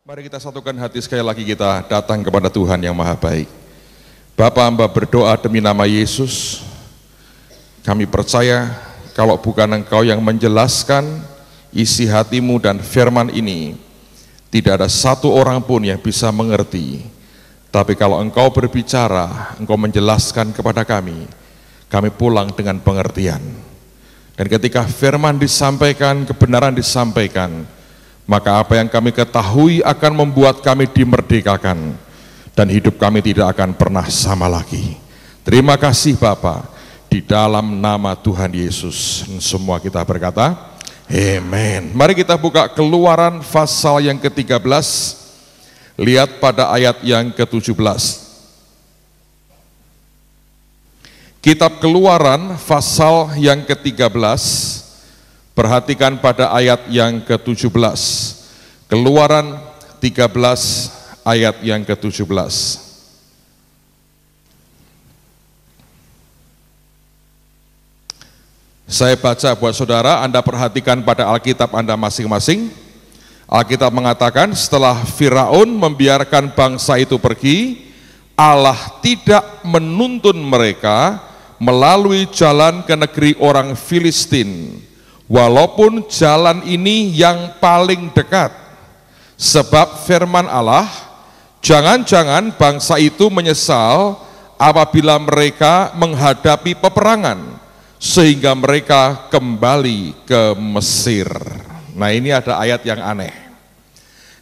Mari kita satukan hati sekali lagi, kita datang kepada Tuhan yang Maha Baik. Bapa, hamba berdoa demi nama Yesus. Kami percaya kalau bukan Engkau yang menjelaskan isi hatimu dan firman ini, tidak ada satu orang pun yang bisa mengerti. Tapi kalau Engkau berbicara, Engkau menjelaskan kepada kami pulang dengan pengertian. Dan ketika firman disampaikan, kebenaran disampaikan, maka apa yang kami ketahui akan membuat kami dimerdekakan, dan hidup kami tidak akan pernah sama lagi. Terima kasih Bapa, di dalam nama Tuhan Yesus. Semua kita berkata, amin. Mari kita buka Keluaran pasal yang ke-13, lihat pada ayat yang ke-17. Kitab Keluaran pasal yang ke-13, perhatikan pada ayat yang ke-17. Keluaran 13 ayat yang ke-17. Saya baca buat saudara, Anda perhatikan pada Alkitab Anda masing-masing. Alkitab mengatakan, setelah Firaun membiarkan bangsa itu pergi, Allah tidak menuntun mereka melalui jalan ke negeri orang Filistin, walaupun jalan ini yang paling dekat. Sebab firman Allah, jangan-jangan bangsa itu menyesal apabila mereka menghadapi peperangan, sehingga mereka kembali ke Mesir. Nah, ini ada ayat yang aneh.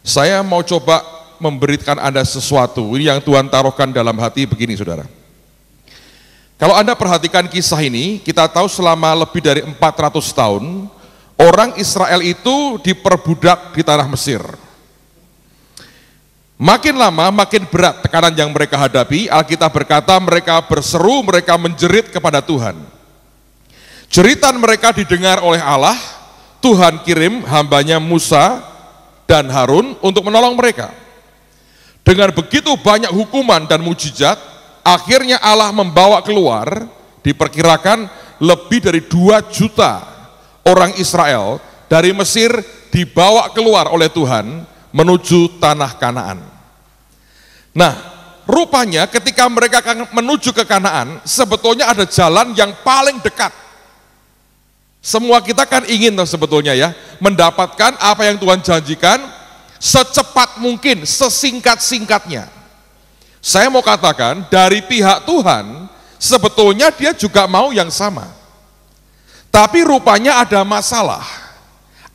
Saya mau coba memberikan Anda sesuatu, ini yang Tuhan taruhkan dalam hati begini saudara. Kalau Anda perhatikan kisah ini, kita tahu selama lebih dari 400 tahun, orang Israel itu diperbudak di tanah Mesir. Makin lama, makin berat tekanan yang mereka hadapi. Alkitab berkata mereka berseru, mereka menjerit kepada Tuhan. Jeritan mereka didengar oleh Allah. Tuhan kirim hambanya Musa dan Harun untuk menolong mereka. Dengan begitu banyak hukuman dan mujizat, akhirnya Allah membawa keluar, diperkirakan lebih dari 2 juta orang Israel dari Mesir dibawa keluar oleh Tuhan menuju tanah Kanaan. Nah, rupanya ketika mereka menuju ke Kanaan, sebetulnya ada jalan yang paling dekat. Semua kita kan ingin sebetulnya ya, mendapatkan apa yang Tuhan janjikan secepat mungkin, sesingkat-singkatnya. Saya mau katakan, dari pihak Tuhan, sebetulnya dia juga mau yang sama. Tapi rupanya ada masalah.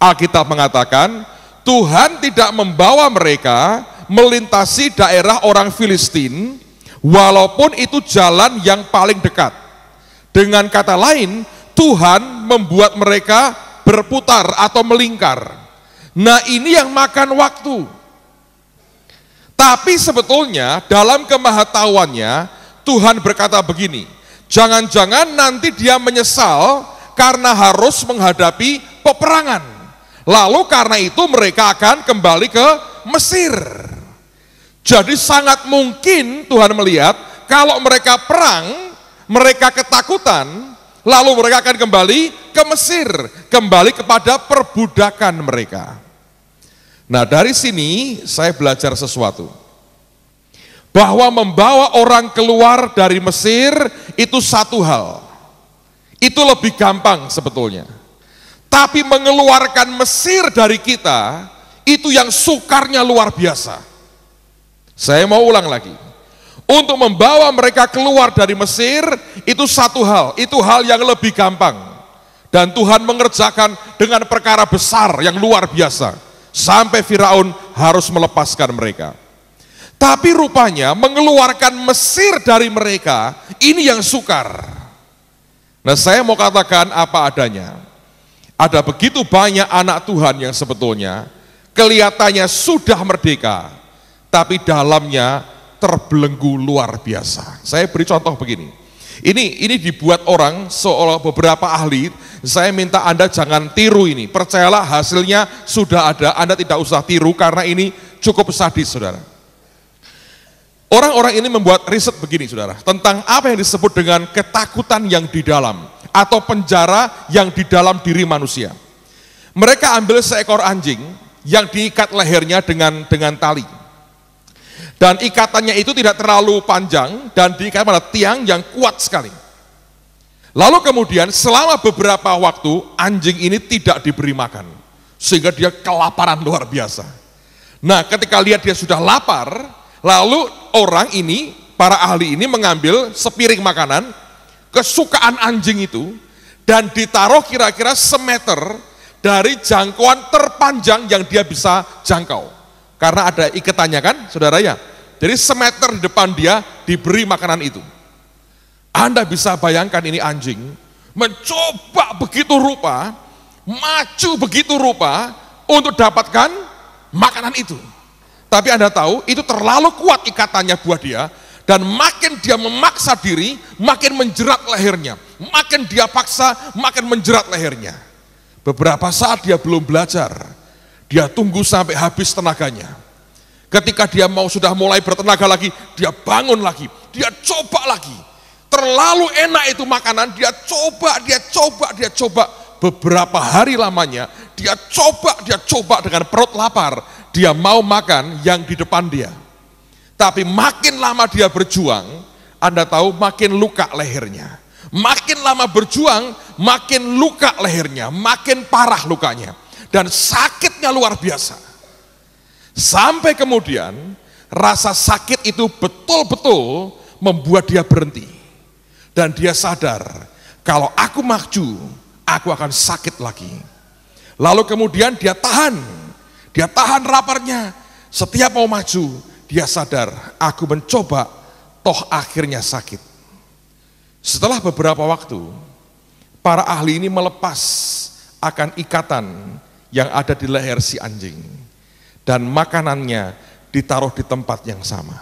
Alkitab mengatakan, Tuhan tidak membawa mereka melintasi daerah orang Filistin, walaupun itu jalan yang paling dekat. Dengan kata lain, Tuhan membuat mereka berputar atau melingkar. Nah, ini yang makan waktu. Tapi sebetulnya dalam kemahatauannya Tuhan berkata begini, jangan-jangan nanti dia menyesal karena harus menghadapi peperangan. Lalu karena itu mereka akan kembali ke Mesir. Jadi sangat mungkin Tuhan melihat kalau mereka perang, mereka ketakutan, lalu mereka akan kembali ke Mesir, kembali kepada perbudakan mereka. Nah, dari sini saya belajar sesuatu. Bahwa membawa orang keluar dari Mesir itu satu hal. Itu lebih gampang sebetulnya. Tapi mengeluarkan Mesir dari kita, itu yang sukarnya luar biasa. Saya mau ulang lagi. Untuk membawa mereka keluar dari Mesir, itu satu hal. Itu hal yang lebih gampang. Dan Tuhan mengerjakan dengan perkara besar yang luar biasa. Sampai Firaun harus melepaskan mereka. Tapi rupanya mengeluarkan Mesir dari mereka, ini yang sukar. Nah, saya mau katakan apa adanya. Ada begitu banyak anak Tuhan yang sebetulnya kelihatannya sudah merdeka, tapi dalamnya terbelenggu luar biasa. Saya beri contoh begini. Ini dibuat orang seolah beberapa ahli. Saya minta Anda jangan tiru ini. Percayalah hasilnya sudah ada. Anda tidak usah tiru karena ini cukup sadis, saudara. Orang-orang ini membuat riset begini, saudara, tentang apa yang disebut dengan ketakutan yang di dalam atau penjara yang di dalam diri manusia. Mereka ambil seekor anjing yang diikat lehernya dengan tali. Dan ikatannya itu tidak terlalu panjang dan diikat pada tiang yang kuat sekali. Lalu kemudian selama beberapa waktu anjing ini tidak diberi makan, sehingga dia kelaparan luar biasa. Nah, ketika lihat dia sudah lapar, lalu orang ini, para ahli ini mengambil sepiring makanan kesukaan anjing itu dan ditaruh kira-kira semeter dari jangkauan terpanjang yang dia bisa jangkau. Karena ada ikatannya kan, saudara ya. Jadi semeter di depan dia diberi makanan itu. Anda bisa bayangkan ini anjing mencoba begitu rupa, maju begitu rupa untuk dapatkan makanan itu. Tapi Anda tahu itu terlalu kuat ikatannya buat dia, dan makin dia memaksa diri, makin menjerat lehernya. Makin dia paksa, makin menjerat lehernya. Beberapa saat dia belum belajar, dia tunggu sampai habis tenaganya. Ketika dia sudah mulai bertenaga lagi, dia bangun lagi, dia coba lagi. Terlalu enak itu makanan, dia coba. Beberapa hari lamanya, dia coba dengan perut lapar. Dia mau makan yang di depan dia. Tapi makin lama dia berjuang, Anda tahu makin luka lehernya. Makin lama berjuang, makin luka lehernya, makin parah lukanya. Dan sakitnya luar biasa. Sampai kemudian, rasa sakit itu betul-betul membuat dia berhenti. Dan dia sadar, kalau aku maju, aku akan sakit lagi. Lalu kemudian dia tahan laparnya. Setiap mau maju, dia sadar, aku mencoba, toh akhirnya sakit. Setelah beberapa waktu, para ahli ini melepas akan ikatan yang ada di leher si anjing. Dan makanannya ditaruh di tempat yang sama.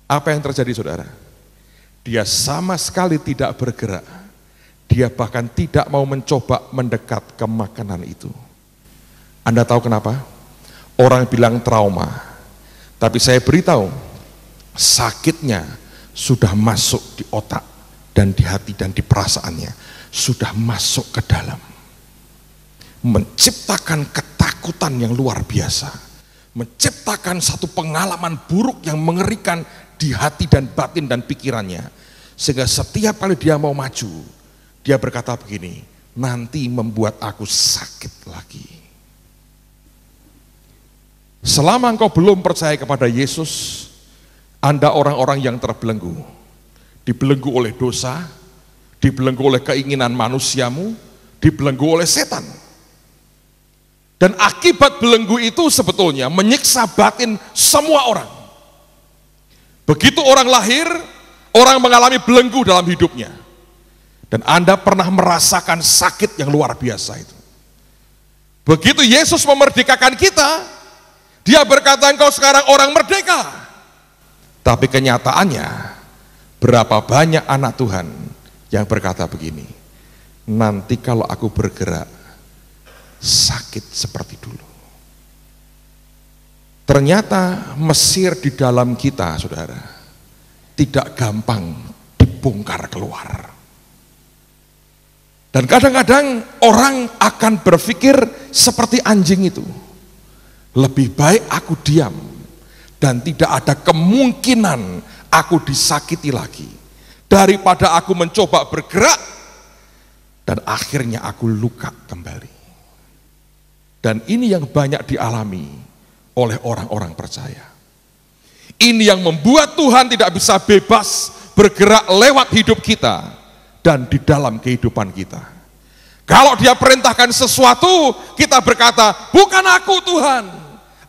Apa yang terjadi, saudara? Dia sama sekali tidak bergerak. Dia bahkan tidak mau mencoba mendekat ke makanan itu. Anda tahu kenapa? Orang bilang trauma. Tapi saya beritahu, sakitnya sudah masuk di otak dan di hati dan di perasaannya. Sudah masuk ke dalam. Menciptakan ketakutan yang luar biasa. Menciptakan satu pengalaman buruk yang mengerikan di hati dan batin dan pikirannya. Sehingga setiap kali dia mau maju, dia berkata begini, nanti membuat aku sakit lagi. Selama engkau belum percaya kepada Yesus, Anda orang-orang yang terbelenggu. Dibelenggu oleh dosa, dibelenggu oleh keinginan manusiamu, dibelenggu oleh setan. Dan akibat belenggu itu sebetulnya menyiksa batin semua orang. Begitu orang lahir, orang mengalami belenggu dalam hidupnya. Dan Anda pernah merasakan sakit yang luar biasa itu. Begitu Yesus memerdekakan kita, dia berkata engkau sekarang orang merdeka. Tapi kenyataannya, berapa banyak anak Tuhan yang berkata begini, nanti kalau aku bergerak, sakit seperti dulu. Ternyata Mesir di dalam kita, saudara, tidak gampang dibongkar keluar. Dan kadang-kadang orang akan berpikir seperti anjing itu. Lebih baik aku diam dan tidak ada kemungkinan aku disakiti lagi. Daripada aku mencoba bergerak dan akhirnya aku luka kembali. Dan ini yang banyak dialami oleh orang-orang percaya. Ini yang membuat Tuhan tidak bisa bebas bergerak lewat hidup kita dan di dalam kehidupan kita. Kalau dia perintahkan sesuatu, kita berkata, bukan aku Tuhan,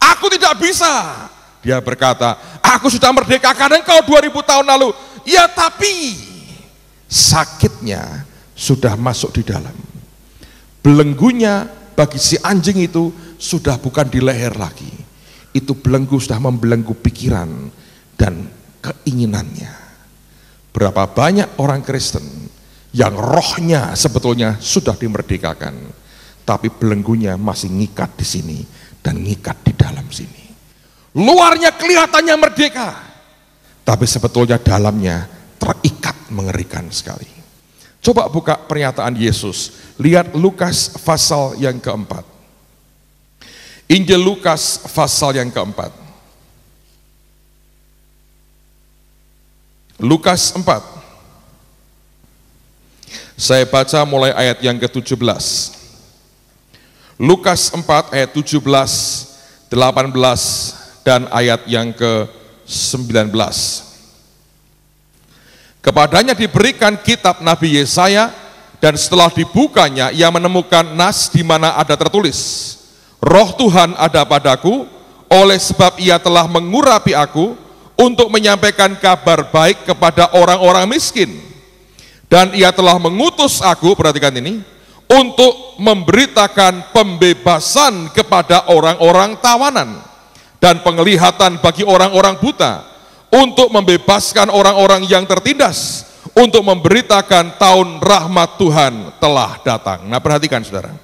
aku tidak bisa. Dia berkata, aku sudah merdekakan engkau 2000 tahun lalu. Ya tapi sakitnya sudah masuk di dalam. Belenggunya bagi si anjing itu sudah bukan di leher lagi. Itu belenggu sudah membelenggu pikiran dan keinginannya. Berapa banyak orang Kristen yang rohnya sebetulnya sudah dimerdekakan, tapi belenggunya masih ngikat di sini dan ngikat di dalam sini. Luarnya kelihatannya merdeka, tapi sebetulnya dalamnya terikat mengerikan sekali. Coba buka pernyataan Yesus, lihat Lukas pasal yang keempat. Injil Lukas pasal yang keempat. Lukas 4. Saya baca mulai ayat yang ke-17. Lukas 4 ayat 17, 18, dan ayat yang ke-19. Kepadanya diberikan kitab Nabi Yesaya, dan setelah dibukanya ia menemukan nas di mana ada tertulis, Roh Tuhan ada padaku, oleh sebab ia telah mengurapi aku untuk menyampaikan kabar baik kepada orang-orang miskin. Dan ia telah mengutus aku, perhatikan ini, untuk memberitakan pembebasan kepada orang-orang tawanan dan penglihatan bagi orang-orang buta, untuk membebaskan orang-orang yang tertindas, untuk memberitakan tahun rahmat Tuhan telah datang. Nah, perhatikan saudara,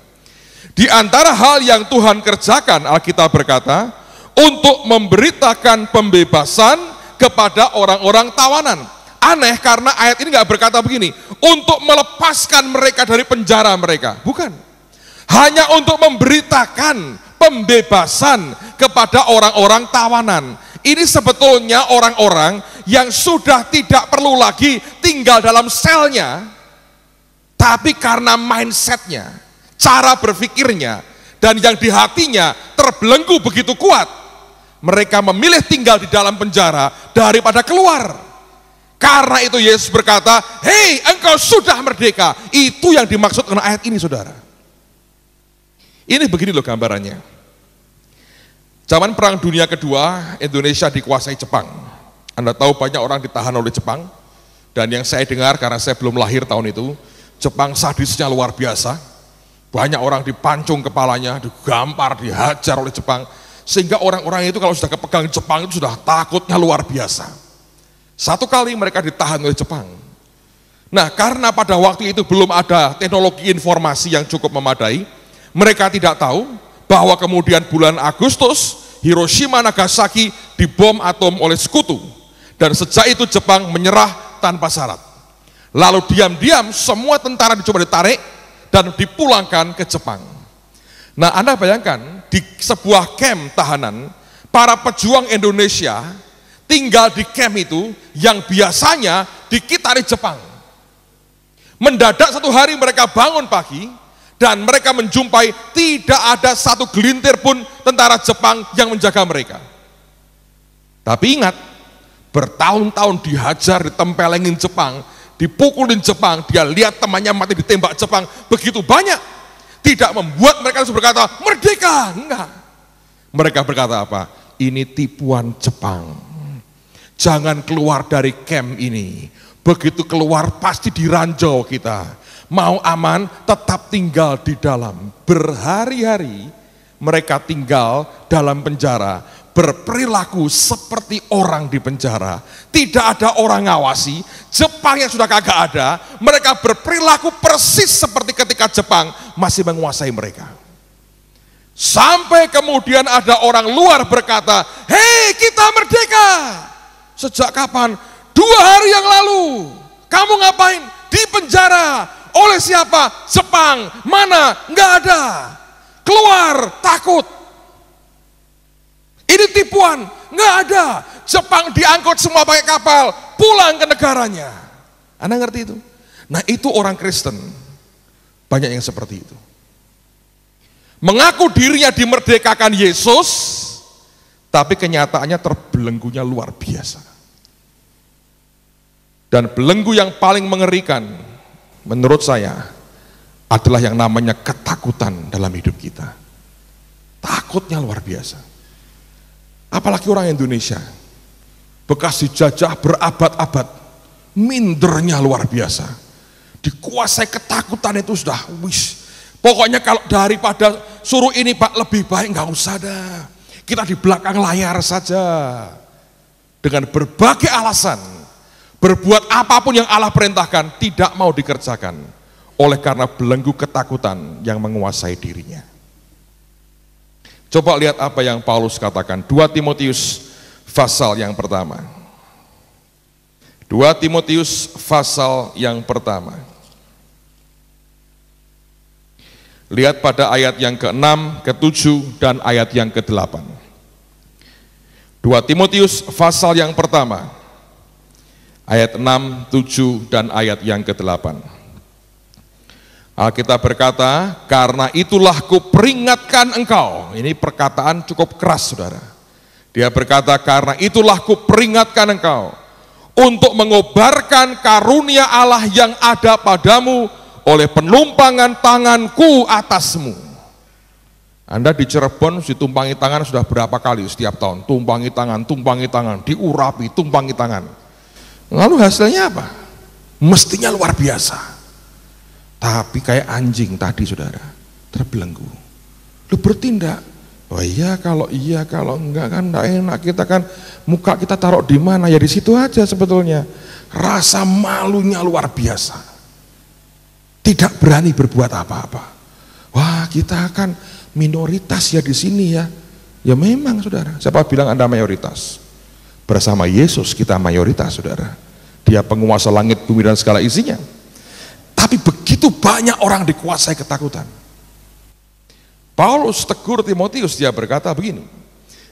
di antara hal yang Tuhan kerjakan, Alkitab berkata, untuk memberitakan pembebasan kepada orang-orang tawanan. Aneh karena ayat ini nggak berkata begini, untuk melepaskan mereka dari penjara mereka. Bukan. Hanya untuk memberitakan pembebasan kepada orang-orang tawanan. Ini sebetulnya orang-orang yang sudah tidak perlu lagi tinggal dalam selnya, tapi karena mindsetnya, cara berpikirnya, dan yang di hatinya terbelenggu begitu kuat, mereka memilih tinggal di dalam penjara daripada keluar. Karena itu Yesus berkata, hei, engkau sudah merdeka. Itu yang dimaksud dengan ayat ini, saudara. Ini begini loh gambarannya. Zaman Perang Dunia Kedua, Indonesia dikuasai Jepang. Anda tahu banyak orang ditahan oleh Jepang. Dan yang saya dengar, karena saya belum lahir tahun itu, Jepang sadisnya luar biasa. Banyak orang dipancung kepalanya, digampar, dihajar oleh Jepang. Sehingga orang-orang itu kalau sudah kepegang Jepang itu sudah takutnya luar biasa. Satu kali mereka ditahan oleh Jepang. Nah, karena pada waktu itu belum ada teknologi informasi yang cukup memadai, mereka tidak tahu bahwa kemudian bulan Agustus, Hiroshima Nagasaki dibom atom oleh sekutu. Dan sejak itu Jepang menyerah tanpa syarat. Lalu diam-diam semua tentara dicoba ditarik dan dipulangkan ke Jepang. Nah, Anda bayangkan di sebuah camp tahanan, para pejuang Indonesia tinggal di camp itu yang biasanya dikitari Jepang. Mendadak satu hari mereka bangun pagi dan mereka menjumpai tidak ada satu gelintir pun tentara Jepang yang menjaga mereka. Tapi ingat, bertahun-tahun dihajar, ditempelengin Jepang, dipukulin Jepang, dia lihat temannya mati ditembak Jepang begitu banyak, tidak membuat mereka berkata merdeka. Enggak. Mereka berkata apa? Ini tipuan Jepang. Jangan keluar dari camp ini. Begitu keluar pasti diranjau kita. Mau aman tetap tinggal di dalam. Berhari-hari mereka tinggal dalam penjara, berperilaku seperti orang di penjara. Tidak ada orang ngawasi. Jepang yang sudah kagak ada, mereka berperilaku persis seperti ketika Jepang masih menguasai mereka. Sampai kemudian ada orang luar berkata, hei, kita merdeka. Sejak kapan? 2 hari yang lalu. Kamu ngapain? Di penjara. Oleh siapa? Jepang. Mana? Nggak ada. Keluar, takut. Ini tipuan. Nggak ada. Jepang diangkut semua pakai kapal, pulang ke negaranya. Anda ngerti itu? Nah, itu orang Kristen. Banyak yang seperti itu. Mengaku dirinya dimerdekakan Yesus, tapi kenyataannya terbelenggunya luar biasa. Dan belenggu yang paling mengerikan menurut saya adalah yang namanya ketakutan dalam hidup kita. Takutnya luar biasa. Apalagi orang Indonesia, bekas dijajah berabad-abad, mindernya luar biasa. Dikuasai ketakutan itu sudah, pokoknya kalau daripada suruh ini Pak, lebih baik nggak usah dah. Kita di belakang layar saja. Dengan berbagai alasan, berbuat apapun yang Allah perintahkan, tidak mau dikerjakan. Oleh karena belenggu ketakutan yang menguasai dirinya. Coba lihat apa yang Paulus katakan. 2 Timotius pasal yang pertama. 2 Timotius pasal yang pertama. Lihat pada ayat yang ke-6, ke-7, dan ayat yang ke-8. 2 Timotius pasal yang pertama, ayat 6, 7, dan ayat yang ke-8. Alkitab berkata, karena itulah kuperingatkan engkau. Ini perkataan cukup keras, saudara. Dia berkata, karena itulah kuperingatkan engkau untuk mengobarkan karunia Allah yang ada padamu oleh penumpangan tanganku atasmu. Anda di Cirebon ditumpangi tangan sudah berapa kali setiap tahun? Tumpangi tangan, diurapi, tumpangi tangan. Lalu hasilnya apa? Mestinya luar biasa. Tapi kayak anjing tadi, saudara, terbelenggu. Lu bertindak, oh iya kalau enggak kan enggak enak, kita kan muka kita taruh di mana, ya di situ aja sebetulnya. Rasa malunya luar biasa. Tidak berani berbuat apa-apa. Wah, kita kan minoritas ya di sini ya. Ya memang, saudara. Siapa bilang Anda mayoritas? Bersama Yesus kita mayoritas, saudara. Dia penguasa langit, bumi, dan segala isinya. Tapi begitu banyak orang dikuasai ketakutan. Paulus tegur Timotius, dia berkata begini.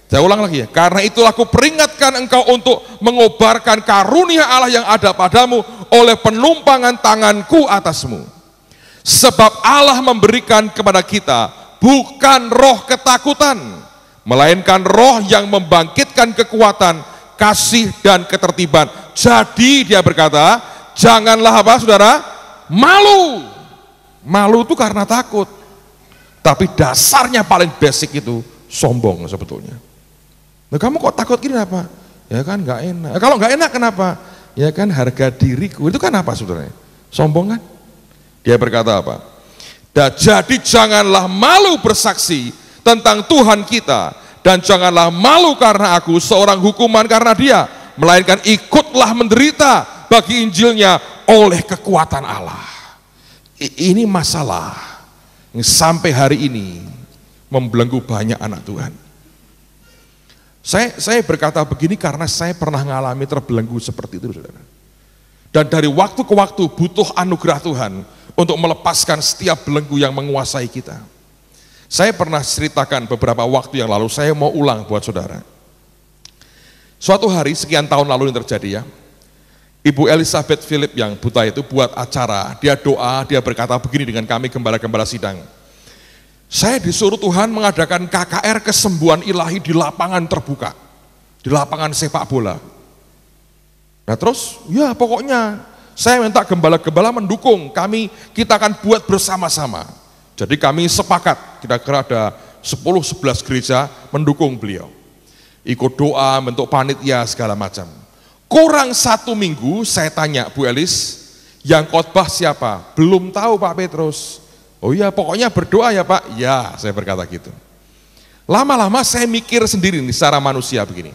Saya ulang lagi ya. Karena itulah aku peringatkan engkau untuk mengobarkan karunia Allah yang ada padamu oleh penumpangan tanganku atasmu. Sebab Allah memberikan kepada kita bukan roh ketakutan, melainkan roh yang membangkitkan kekuatan, kasih, dan ketertiban. Jadi dia berkata, janganlah apa, saudara? Malu. Malu itu karena takut. Tapi dasarnya paling basic itu sombong sebetulnya. Nah, kamu kok takut gini apa? Ya kan nggak enak. Kalau nggak enak kenapa? Ya kan harga diriku. Itu kan apa, saudara? Sombong kan? Dia berkata apa? Jadi janganlah malu bersaksi tentang Tuhan kita, dan janganlah malu karena aku seorang hukuman karena dia, melainkan ikutlah menderita bagi Injilnya oleh kekuatan Allah. Ini masalah yang sampai hari ini membelenggu banyak anak Tuhan. Saya berkata begini karena saya pernah mengalami terbelenggu seperti itu, saudara. Dan dari waktu ke waktu butuh anugerah Tuhan untuk melepaskan setiap belenggu yang menguasai kita. Saya pernah ceritakan beberapa waktu yang lalu, saya mau ulang buat saudara. Suatu hari sekian tahun lalu yang terjadi ya, Ibu Elizabeth Philip yang buta itu buat acara, dia doa, dia berkata begini dengan kami gembala-gembala sidang. Saya disuruh Tuhan mengadakan KKR kesembuhan ilahi di lapangan terbuka, di lapangan sepak bola. Nah terus, ya pokoknya saya minta gembala-gembala mendukung, kita akan buat bersama-sama. Jadi kami sepakat, kira-kira ada 10-11 gereja mendukung beliau. Ikut doa, bentuk panitia, segala macam. Kurang 1 minggu saya tanya, Bu Elis, yang khotbah siapa? Belum tahu Pak Petrus. Oh iya, pokoknya berdoa ya Pak. Ya, saya berkata gitu. Lama-lama saya mikir sendiri nih secara manusia begini.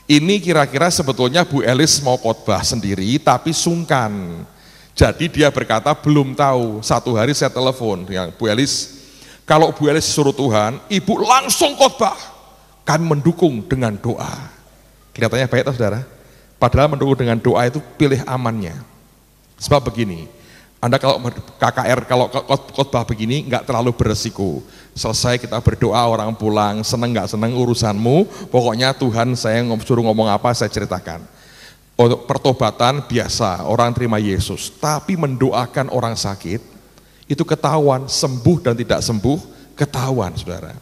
Ini kira-kira sebetulnya Bu Elis mau khotbah sendiri tapi sungkan. Jadi dia berkata belum tahu. Satu hari saya telepon yang Bu Elis, kalau Bu Elis suruh Tuhan, Ibu langsung khotbah. Kami mendukung dengan doa. Kelihatannya baik toh, saudara? Padahal mendukung dengan doa itu pilih amannya. Sebab begini, Anda kalau KKR, kalau khotbah begini nggak terlalu beresiko. Selesai kita berdoa, orang pulang, seneng nggak seneng urusanmu, pokoknya Tuhan saya suruh ngomong apa saya ceritakan. Untuk pertobatan biasa, orang terima Yesus, tapi mendoakan orang sakit, itu ketahuan, sembuh dan tidak sembuh, ketahuan saudara.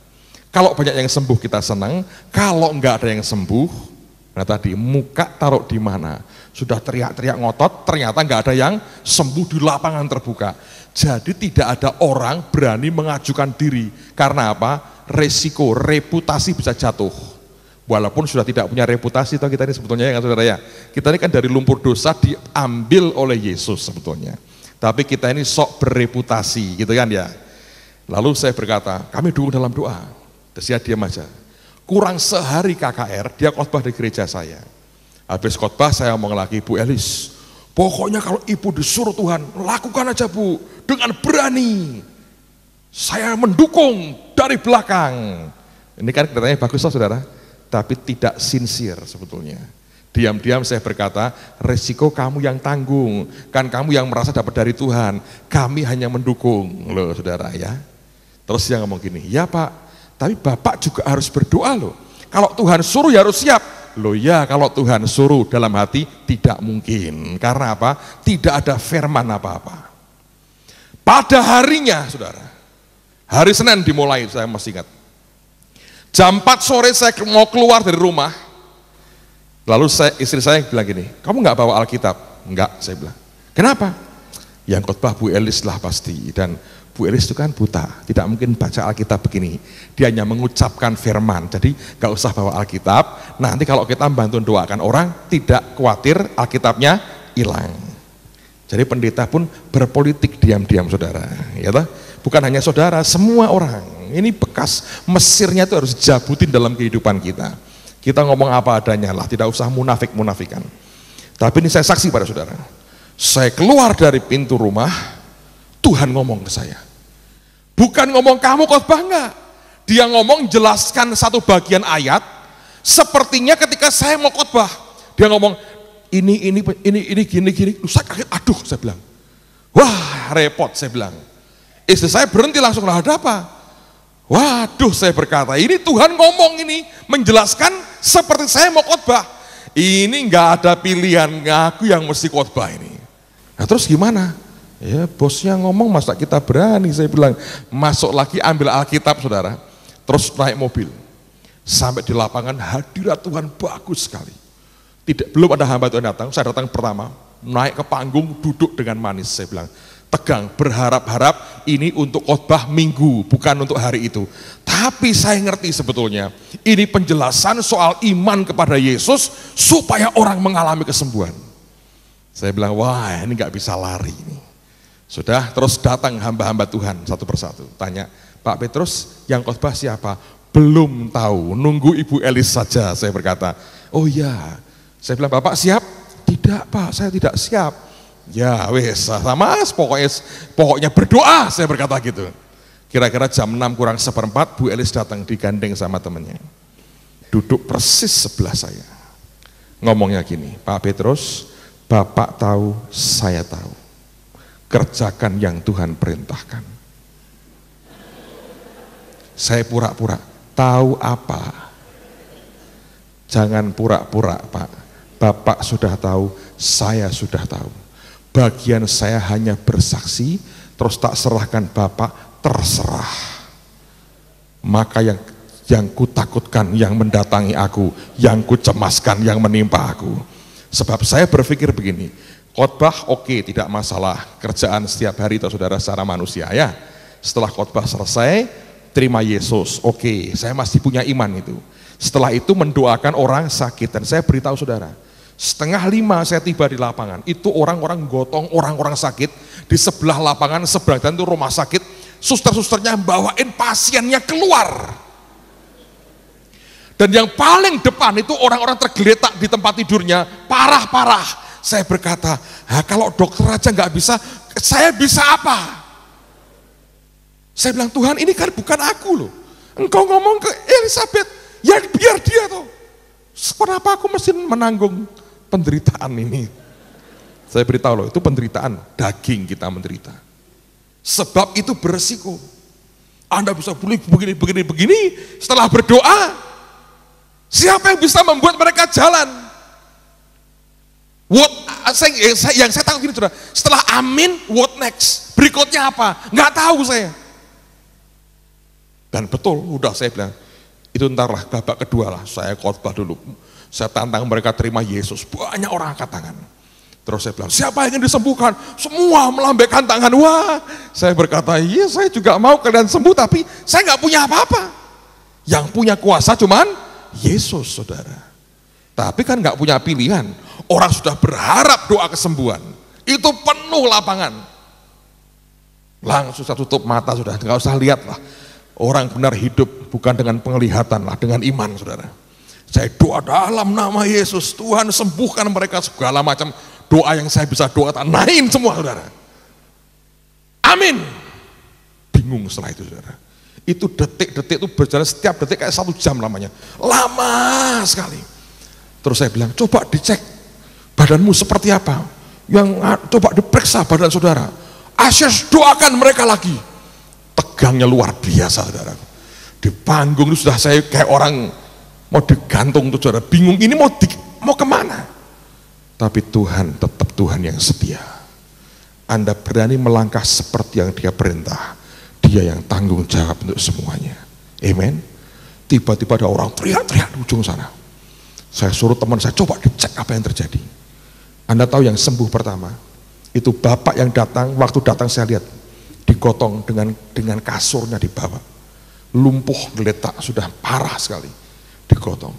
Kalau banyak yang sembuh kita senang, kalau nggak ada yang sembuh, nah tadi muka taruh di mana? Sudah teriak-teriak ngotot, ternyata nggak ada yang sembuh di lapangan terbuka. Jadi tidak ada orang berani mengajukan diri. Karena apa? Resiko, reputasi bisa jatuh. Walaupun sudah tidak punya reputasi, toh kita ini sebetulnya ya kan saudara ya. Kita ini kan dari lumpur dosa diambil oleh Yesus sebetulnya. Tapi kita ini sok bereputasi gitu kan ya. Lalu saya berkata, kami dukung dalam doa. Terus dia diam aja. Kurang sehari KKR, dia khotbah di gereja saya. Habis khotbah saya ngomong lagi, Bu Elis, pokoknya kalau Ibu disuruh Tuhan, lakukan aja Bu, dengan berani. Saya mendukung dari belakang. Ini kan kelihatannya bagus loh saudara, tapi tidak sincere sebetulnya. Diam-diam saya berkata, resiko kamu yang tanggung, kan kamu yang merasa dapat dari Tuhan, kami hanya mendukung loh saudara ya. Terus dia ngomong gini, ya Pak, tapi Bapak juga harus berdoa loh. Kalau Tuhan suruh ya harus siap. Loh ya, kalau Tuhan suruh dalam hati tidak mungkin. Karena apa? Tidak ada firman apa-apa. Pada harinya, saudara, hari Senin dimulai, saya masih ingat. Jam 4 sore saya mau keluar dari rumah. Lalu istri saya bilang gini, kamu nggak bawa Alkitab? Enggak, saya bilang. Kenapa? Yang khotbah Bu Elis lah pasti. Dan Bu Elis itu kan buta, tidak mungkin baca Alkitab begini. Dia hanya mengucapkan firman, jadi gak usah bawa Alkitab. Nanti kalau kita bantu doakan orang, tidak khawatir Alkitabnya hilang. Jadi pendeta pun berpolitik diam-diam, saudara. Ya toh? Bukan hanya saudara, semua orang. Ini bekas Mesirnya itu harus jabutin dalam kehidupan kita. Kita ngomong apa adanya lah, tidak usah munafik-munafikan. Tapi ini saya saksi pada saudara. Saya keluar dari pintu rumah, Tuhan ngomong ke saya. Bukan ngomong kamu khotbah enggak. Dia ngomong jelaskan satu bagian ayat, sepertinya ketika saya mau khotbah, dia ngomong ini gini. Saya kaget, aduh saya bilang. Wah, repot saya bilang. Istri saya berhenti langsung, lah ada apa? Waduh, saya berkata, ini Tuhan ngomong ini, menjelaskan seperti saya mau khotbah. Ini enggak ada pilihan, aku yang mesti khotbah ini. Nah terus gimana? Ya bosnya ngomong, masa kita berani? Saya bilang, masuk lagi ambil Alkitab saudara, terus naik mobil. Sampai di lapangan, hadirat Tuhan bagus sekali. Belum ada hamba Tuhan datang, saya datang pertama, naik ke panggung, duduk dengan manis. Saya bilang, tegang, berharap-harap ini untuk khotbah minggu, bukan untuk hari itu. Tapi saya ngerti sebetulnya, ini penjelasan soal iman kepada Yesus, supaya orang mengalami kesembuhan. Saya bilang, wah ini gak bisa lari ini. Sudah, terus datang hamba-hamba Tuhan satu persatu. Tanya, Pak Petrus yang khotbah siapa? Belum tahu, nunggu Ibu Elis saja, saya berkata. Oh iya, saya bilang, Bapak siap? Tidak Pak, saya tidak siap. Ya wes, sama pokoknya berdoa, saya berkata gitu. Kira-kira jam 6 kurang seperempat, Bu Elis datang digandeng sama temannya. Duduk persis sebelah saya. Ngomongnya gini, Pak Petrus, Bapak tahu, saya tahu. Kerjakan yang Tuhan perintahkan. Saya pura-pura, tahu apa? Jangan pura-pura Pak, Bapak sudah tahu, saya sudah tahu. Bagian saya hanya bersaksi, terus tak serahkan Bapak, terserah. Maka yang kutakutkan, yang mendatangi aku, yang kucemaskan, yang menimpa aku. Sebab saya berpikir begini, khotbah oke, tidak masalah, kerjaan setiap hari itu saudara secara manusia ya. Setelah khotbah selesai, terima Yesus, oke, saya masih punya iman itu. Setelah itu mendoakan orang sakit, dan saya beritahu saudara, 4:30 saya tiba di lapangan, itu orang-orang gotong, orang-orang sakit, di sebelah lapangan, sebelah dan itu rumah sakit, suster-susternya bawain pasiennya keluar. Dan yang paling depan itu orang-orang tergeletak di tempat tidurnya, parah-parah. Saya berkata, kalau dokter aja nggak bisa, saya bisa apa? Saya bilang, Tuhan ini kan bukan aku loh. Engkau ngomong ke Elizabeth, ya biar dia tuh. Kenapa aku mesti menanggung penderitaan ini? Saya beritahu loh, itu penderitaan daging kita menderita. Sebab itu beresiko. Anda bisa begini, setelah berdoa, siapa yang bisa membuat mereka jalan? Yang saya tahu gini, saudara, setelah amin, what next? Berikutnya apa? Nggak tahu saya. Dan betul, udah saya bilang, itu entarlah babak kedua lah, saya khotbah dulu. Saya tantang mereka terima Yesus, banyak orang angkat tangan. Terus saya bilang, siapa yang ingin disembuhkan? Semua melambaikan tangan. Wah, saya berkata, iya saya juga mau kalian sembuh, tapi saya nggak punya apa-apa. Yang punya kuasa cuman Yesus, saudara. Tapi kan nggak punya pilihan. Orang sudah berharap doa kesembuhan. Itu penuh lapangan. Langsung saya tutup mata, sudah nggak usah lihat lah. Orang benar hidup bukan dengan penglihatan lah, dengan iman, saudara. Saya doa dalam nama Yesus, Tuhan sembuhkan mereka, segala macam doa yang saya bisa doa, naik semua, saudara. Amin. Bingung setelah itu, saudara. Itu detik-detik itu berjalan, setiap detik kayak 1 jam lamanya, lama sekali. Terus saya bilang, coba dicek badanmu seperti apa, yang coba diperiksa badan saudara, Asyas doakan mereka lagi. Tegangnya luar biasa, saudara. Di panggung itu sudah saya kayak orang mau digantung tuh, saudara. Bingung ini mau kemana? Tapi Tuhan tetap Tuhan yang setia. Anda berani melangkah seperti yang Dia perintah. Dia yang tanggung jawab untuk semuanya. Amen. Tiba-tiba ada orang teriak-teriak di ujung sana. Saya suruh teman saya, coba dicek apa yang terjadi. Anda tahu yang sembuh pertama? Itu bapak yang datang, waktu datang saya lihat digotong dengan kasurnya di bawah. Lumpuh, geletak, sudah parah sekali. Digotong.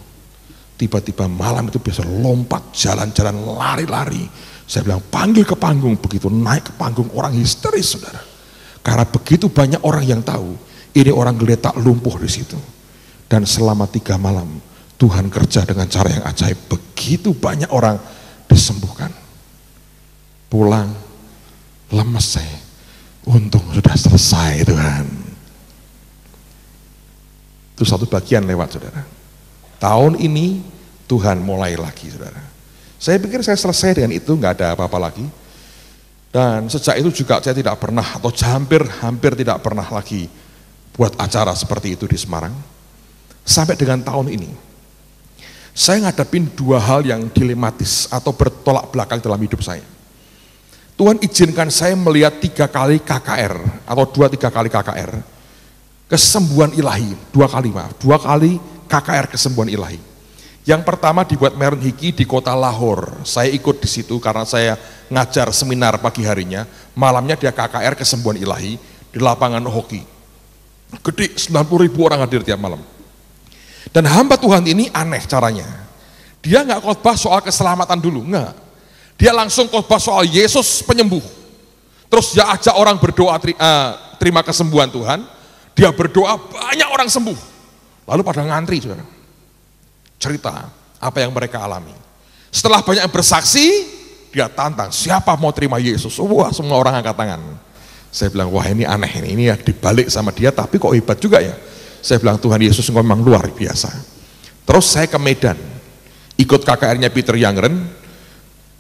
Tiba-tiba malam itu biasa lompat, jalan-jalan, lari-lari. Saya bilang panggil ke panggung, begitu naik ke panggung orang histeris, saudara. Karena begitu banyak orang yang tahu, ini orang geletak lumpuh di situ. Dan selama 3 malam, Tuhan kerja dengan cara yang ajaib. Begitu banyak orang disembuhkan. Pulang, lemes saya. Untung sudah selesai Tuhan. Itu satu bagian lewat, saudara. Tahun ini Tuhan mulai lagi, saudara. Saya pikir saya selesai dengan itu, nggak ada apa-apa lagi. Dan sejak itu juga saya tidak pernah, atau hampir tidak pernah lagi buat acara seperti itu di Semarang. Sampai dengan tahun ini, saya ngadapin 2 hal yang dilematis atau bertolak belakang dalam hidup saya. Tuhan izinkan saya melihat 3 kali KKR, atau 2-3 kali KKR, kesembuhan ilahi, 2 kali KKR kesembuhan ilahi. Yang pertama dibuat Meren Hiki di kota Lahore. Saya ikut di situ karena saya ngajar seminar pagi harinya, malamnya dia KKR kesembuhan ilahi di lapangan hoki. Gede, 90.000 orang hadir tiap malam. Dan hamba Tuhan ini aneh caranya. Dia nggak khotbah soal keselamatan dulu, enggak. Dia langsung khotbah soal Yesus penyembuh. Terus dia ajak orang berdoa terima kesembuhan Tuhan. Dia berdoa, banyak orang sembuh. Lalu pada ngantri, saudara. Cerita apa yang mereka alami. Setelah banyak yang bersaksi, dia tantang, siapa mau terima Yesus? Wah, semua orang angkat tangan. Saya bilang, wah ini aneh, ini ya dibalik sama dia, tapi kok hebat juga ya. Saya bilang, Tuhan Yesus memang luar biasa. Terus saya ke Medan, ikut KKR-nya Peter Youngren,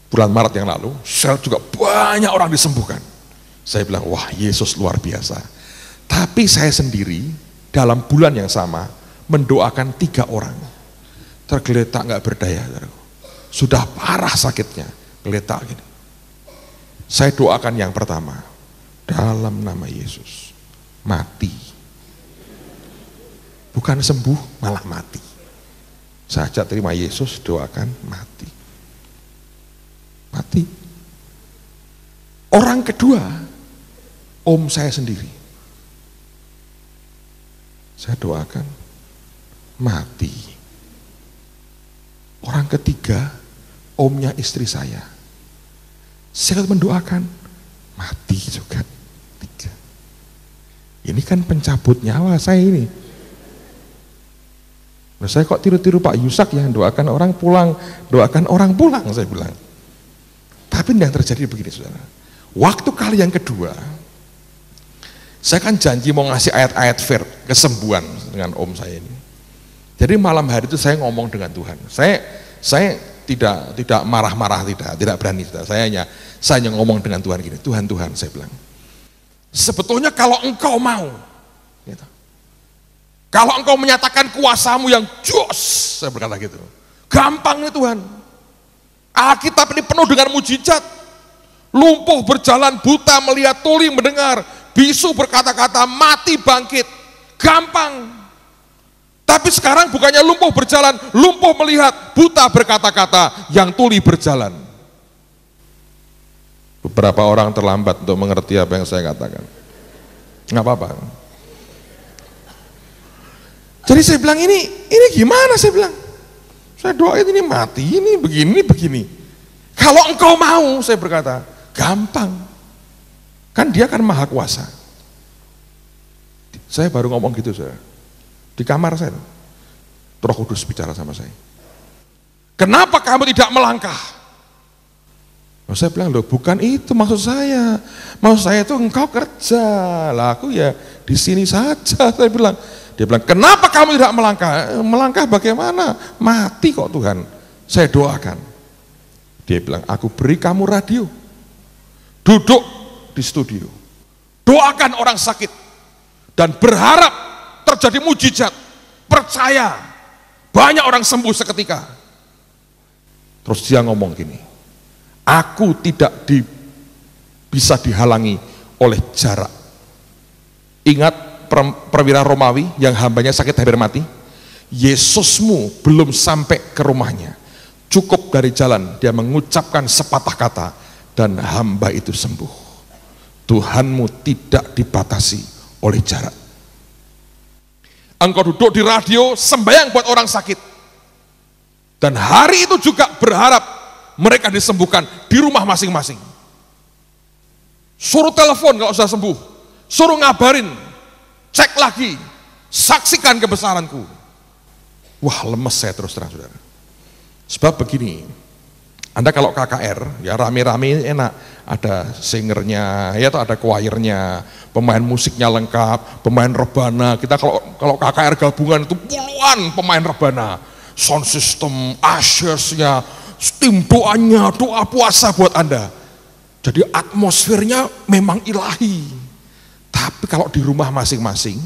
bulan Maret yang lalu, saya juga banyak orang disembuhkan. Saya bilang, wah Yesus luar biasa. Tapi saya sendiri, dalam bulan yang sama, mendoakan 3 orang. Tergeletak nggak berdaya, sudah parah sakitnya, geletak gini. Saya doakan yang pertama, dalam nama Yesus, mati. Bukan sembuh, malah mati. Saya ajak terima Yesus, doakan mati. Mati. Orang kedua, om saya sendiri. Saya doakan mati. Orang ketiga, omnya istri saya. Saya mendoakan, mati juga. 3. Ini kan pencabut nyawa saya ini. Nah, saya kok tiru-tiru Pak Yusak yang doakan orang pulang, saya bilang. Tapi yang terjadi begini, saudara. Waktu kali yang kedua, saya kan janji mau ngasih ayat-ayat kesembuhan dengan om saya ini. Jadi malam hari itu saya ngomong dengan Tuhan. Saya tidak marah-marah, tidak berani. Saya hanya ngomong dengan Tuhan gini, Tuhan, saya bilang, sebetulnya kalau engkau mau, gitu, kalau engkau menyatakan kuasamu yang jos, saya berkata gitu, gampang nih Tuhan. Alkitab ini penuh dengan mujizat. Lumpuh berjalan, buta melihat, tuli mendengar, bisu berkata-kata, mati bangkit. Gampang. Tapi sekarang bukannya lumpuh berjalan, lumpuh melihat, buta berkata-kata, yang tuli berjalan. Beberapa orang terlambat untuk mengerti apa yang saya katakan. Nggak apa-apa. Jadi saya bilang, ini gimana saya bilang? Saya doain ini mati, ini begini. Kalau engkau mau, saya berkata, gampang. Kan dia kan maha kuasa. Saya baru ngomong gitu, saudara. Di kamar saya, Roh Kudus bicara sama saya. Kenapa kamu tidak melangkah? Nah, saya bilang, loh bukan itu maksud saya. Maksud saya itu engkau kerja, lah aku ya di sini saja. Saya bilang, dia bilang, kenapa kamu tidak melangkah? Melangkah bagaimana? Mati kok Tuhan. Saya doakan. Dia bilang, aku beri kamu radio. Duduk di studio. Doakan orang sakit. dan berharap terjadi mujizat, percaya, banyak orang sembuh seketika. Terus dia ngomong gini, aku tidak bisa dihalangi oleh jarak. Ingat perwira Romawi yang hambanya sakit hampir mati? Yesusmu belum sampai ke rumahnya, cukup dari jalan dia mengucapkan sepatah kata dan hamba itu sembuh. Tuhanmu tidak dibatasi oleh jarak. Engkau duduk di radio sembahyang buat orang sakit, dan hari itu juga berharap mereka disembuhkan di rumah masing-masing. Suruh telepon kalau sudah sembuh, suruh ngabarin, cek lagi, saksikan kebesaranku. Wah, lemes saya terus terang, saudara. Sebab begini, Anda kalau KKR ya rame-rame enak, ada singernya, ya ada choirnya, pemain musiknya lengkap, pemain rebana. Kita kalau KKR gabungan itu puluhan pemain rebana, sound system, ushersnya, tim doanya, doa puasa buat Anda. Jadi atmosfernya memang ilahi. Tapi kalau di rumah masing-masing,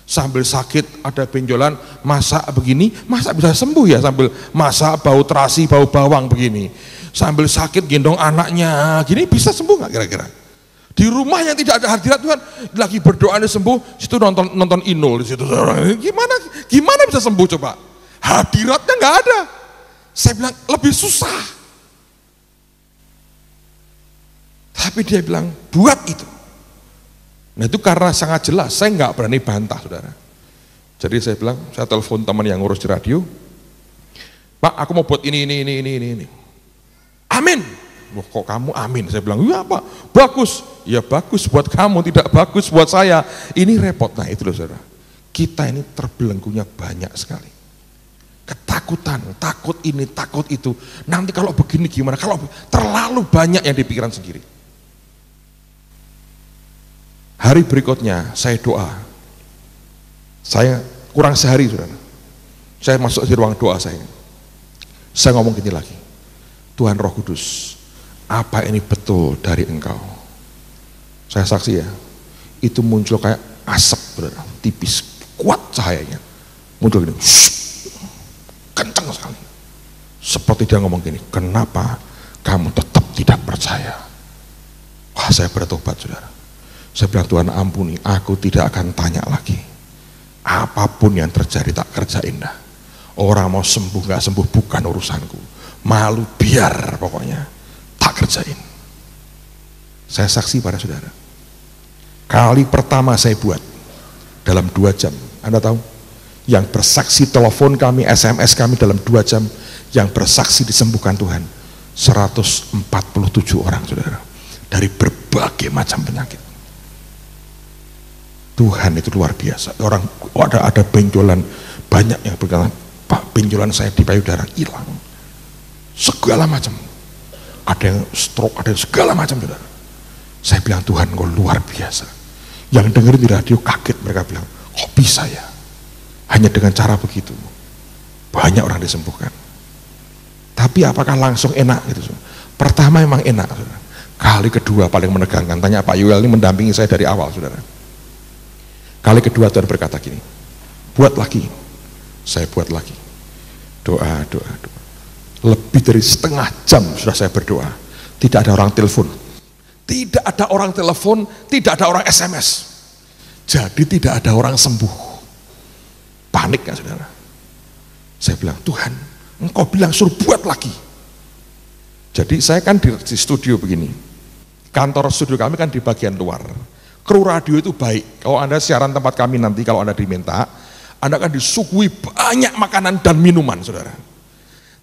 sambil sakit ada benjolan, masak begini, masa bisa sembuh ya sambil masak bau terasi, bau bawang begini. Sambil sakit gendong anaknya, gini bisa sembuh nggak kira-kira? Di rumah yang tidak ada hadirat Tuhan, lagi berdoa dia sembuh, situ nonton Inul di situ. Gimana bisa sembuh coba? Hadiratnya nggak ada. Saya bilang lebih susah. Tapi dia bilang buat itu. Nah itu karena sangat jelas, saya nggak berani bantah, saudara. Jadi saya bilang, saya telepon teman yang ngurus di radio, Pak, aku mau buat ini. Amin. Loh, kok kamu amin? Saya bilang, iya Pak, bagus. Ya bagus buat kamu, tidak bagus buat saya. Ini repot. Nah itu loh, saudara. Kita ini terbelenggunya banyak sekali. Ketakutan, takut ini, takut itu. Nanti kalau begini gimana? Kalau terlalu banyak yang di pikiran sendiri. Hari berikutnya saya doa. Saya kurang sehari, saudara. Saya masuk di ruang doa saya. Saya ngomong gini lagi. Tuhan Roh Kudus, apa ini betul dari Engkau? Saya saksi ya, itu muncul kayak asap, saudara, tipis, kuat cahayanya. Muncul gini, kencang sekali. Seperti dia ngomong gini, kenapa kamu tetap tidak percaya? Wah, saya bertobat, saudara. Saya bilang, Tuhan ampuni, aku tidak akan tanya lagi. Apapun yang terjadi tak kerjain dah. Orang mau sembuh gak sembuh bukan urusanku. Malu biar pokoknya, tak kerjain. Saya saksi pada saudara. Kali pertama saya buat dalam 2 jam. Anda tahu? Yang bersaksi telepon kami, SMS kami dalam 2 jam. Yang bersaksi disembuhkan Tuhan 147 orang, saudara. Dari berbagai macam penyakit. Tuhan itu luar biasa. Orang ada benjolan, banyak yang berkata, Pak, benjolan saya di payudara hilang. Segala macam. Ada yang stroke, ada yang segala macam, saudara. Saya bilang, Tuhan kau luar biasa. Yang dengerin di radio kaget, mereka bilang, kok bisa ya? Hanya dengan cara begitu. Banyak orang disembuhkan. Tapi apakah langsung enak gitu? Pertama memang enak, saudara. Kali kedua paling menegangkan. Tanya Pak Yuel, ini mendampingi saya dari awal, saudara. Kali kedua Tuhan berkata gini, buat lagi. Saya buat lagi. Doa. Lebih dari setengah jam sudah saya berdoa. Tidak ada orang telepon. Tidak ada orang telepon, tidak ada orang SMS. Jadi tidak ada orang sembuh. Panik kan, saudara? Saya bilang, Tuhan, Engkau bilang suruh buat lagi. Jadi saya kan di studio begini. Kantor studio kami kan di bagian luar. Kru radio itu baik. Kalau Anda siaran tempat kami nanti, kalau Anda diminta, Anda akan disuguhi banyak makanan dan minuman, saudara.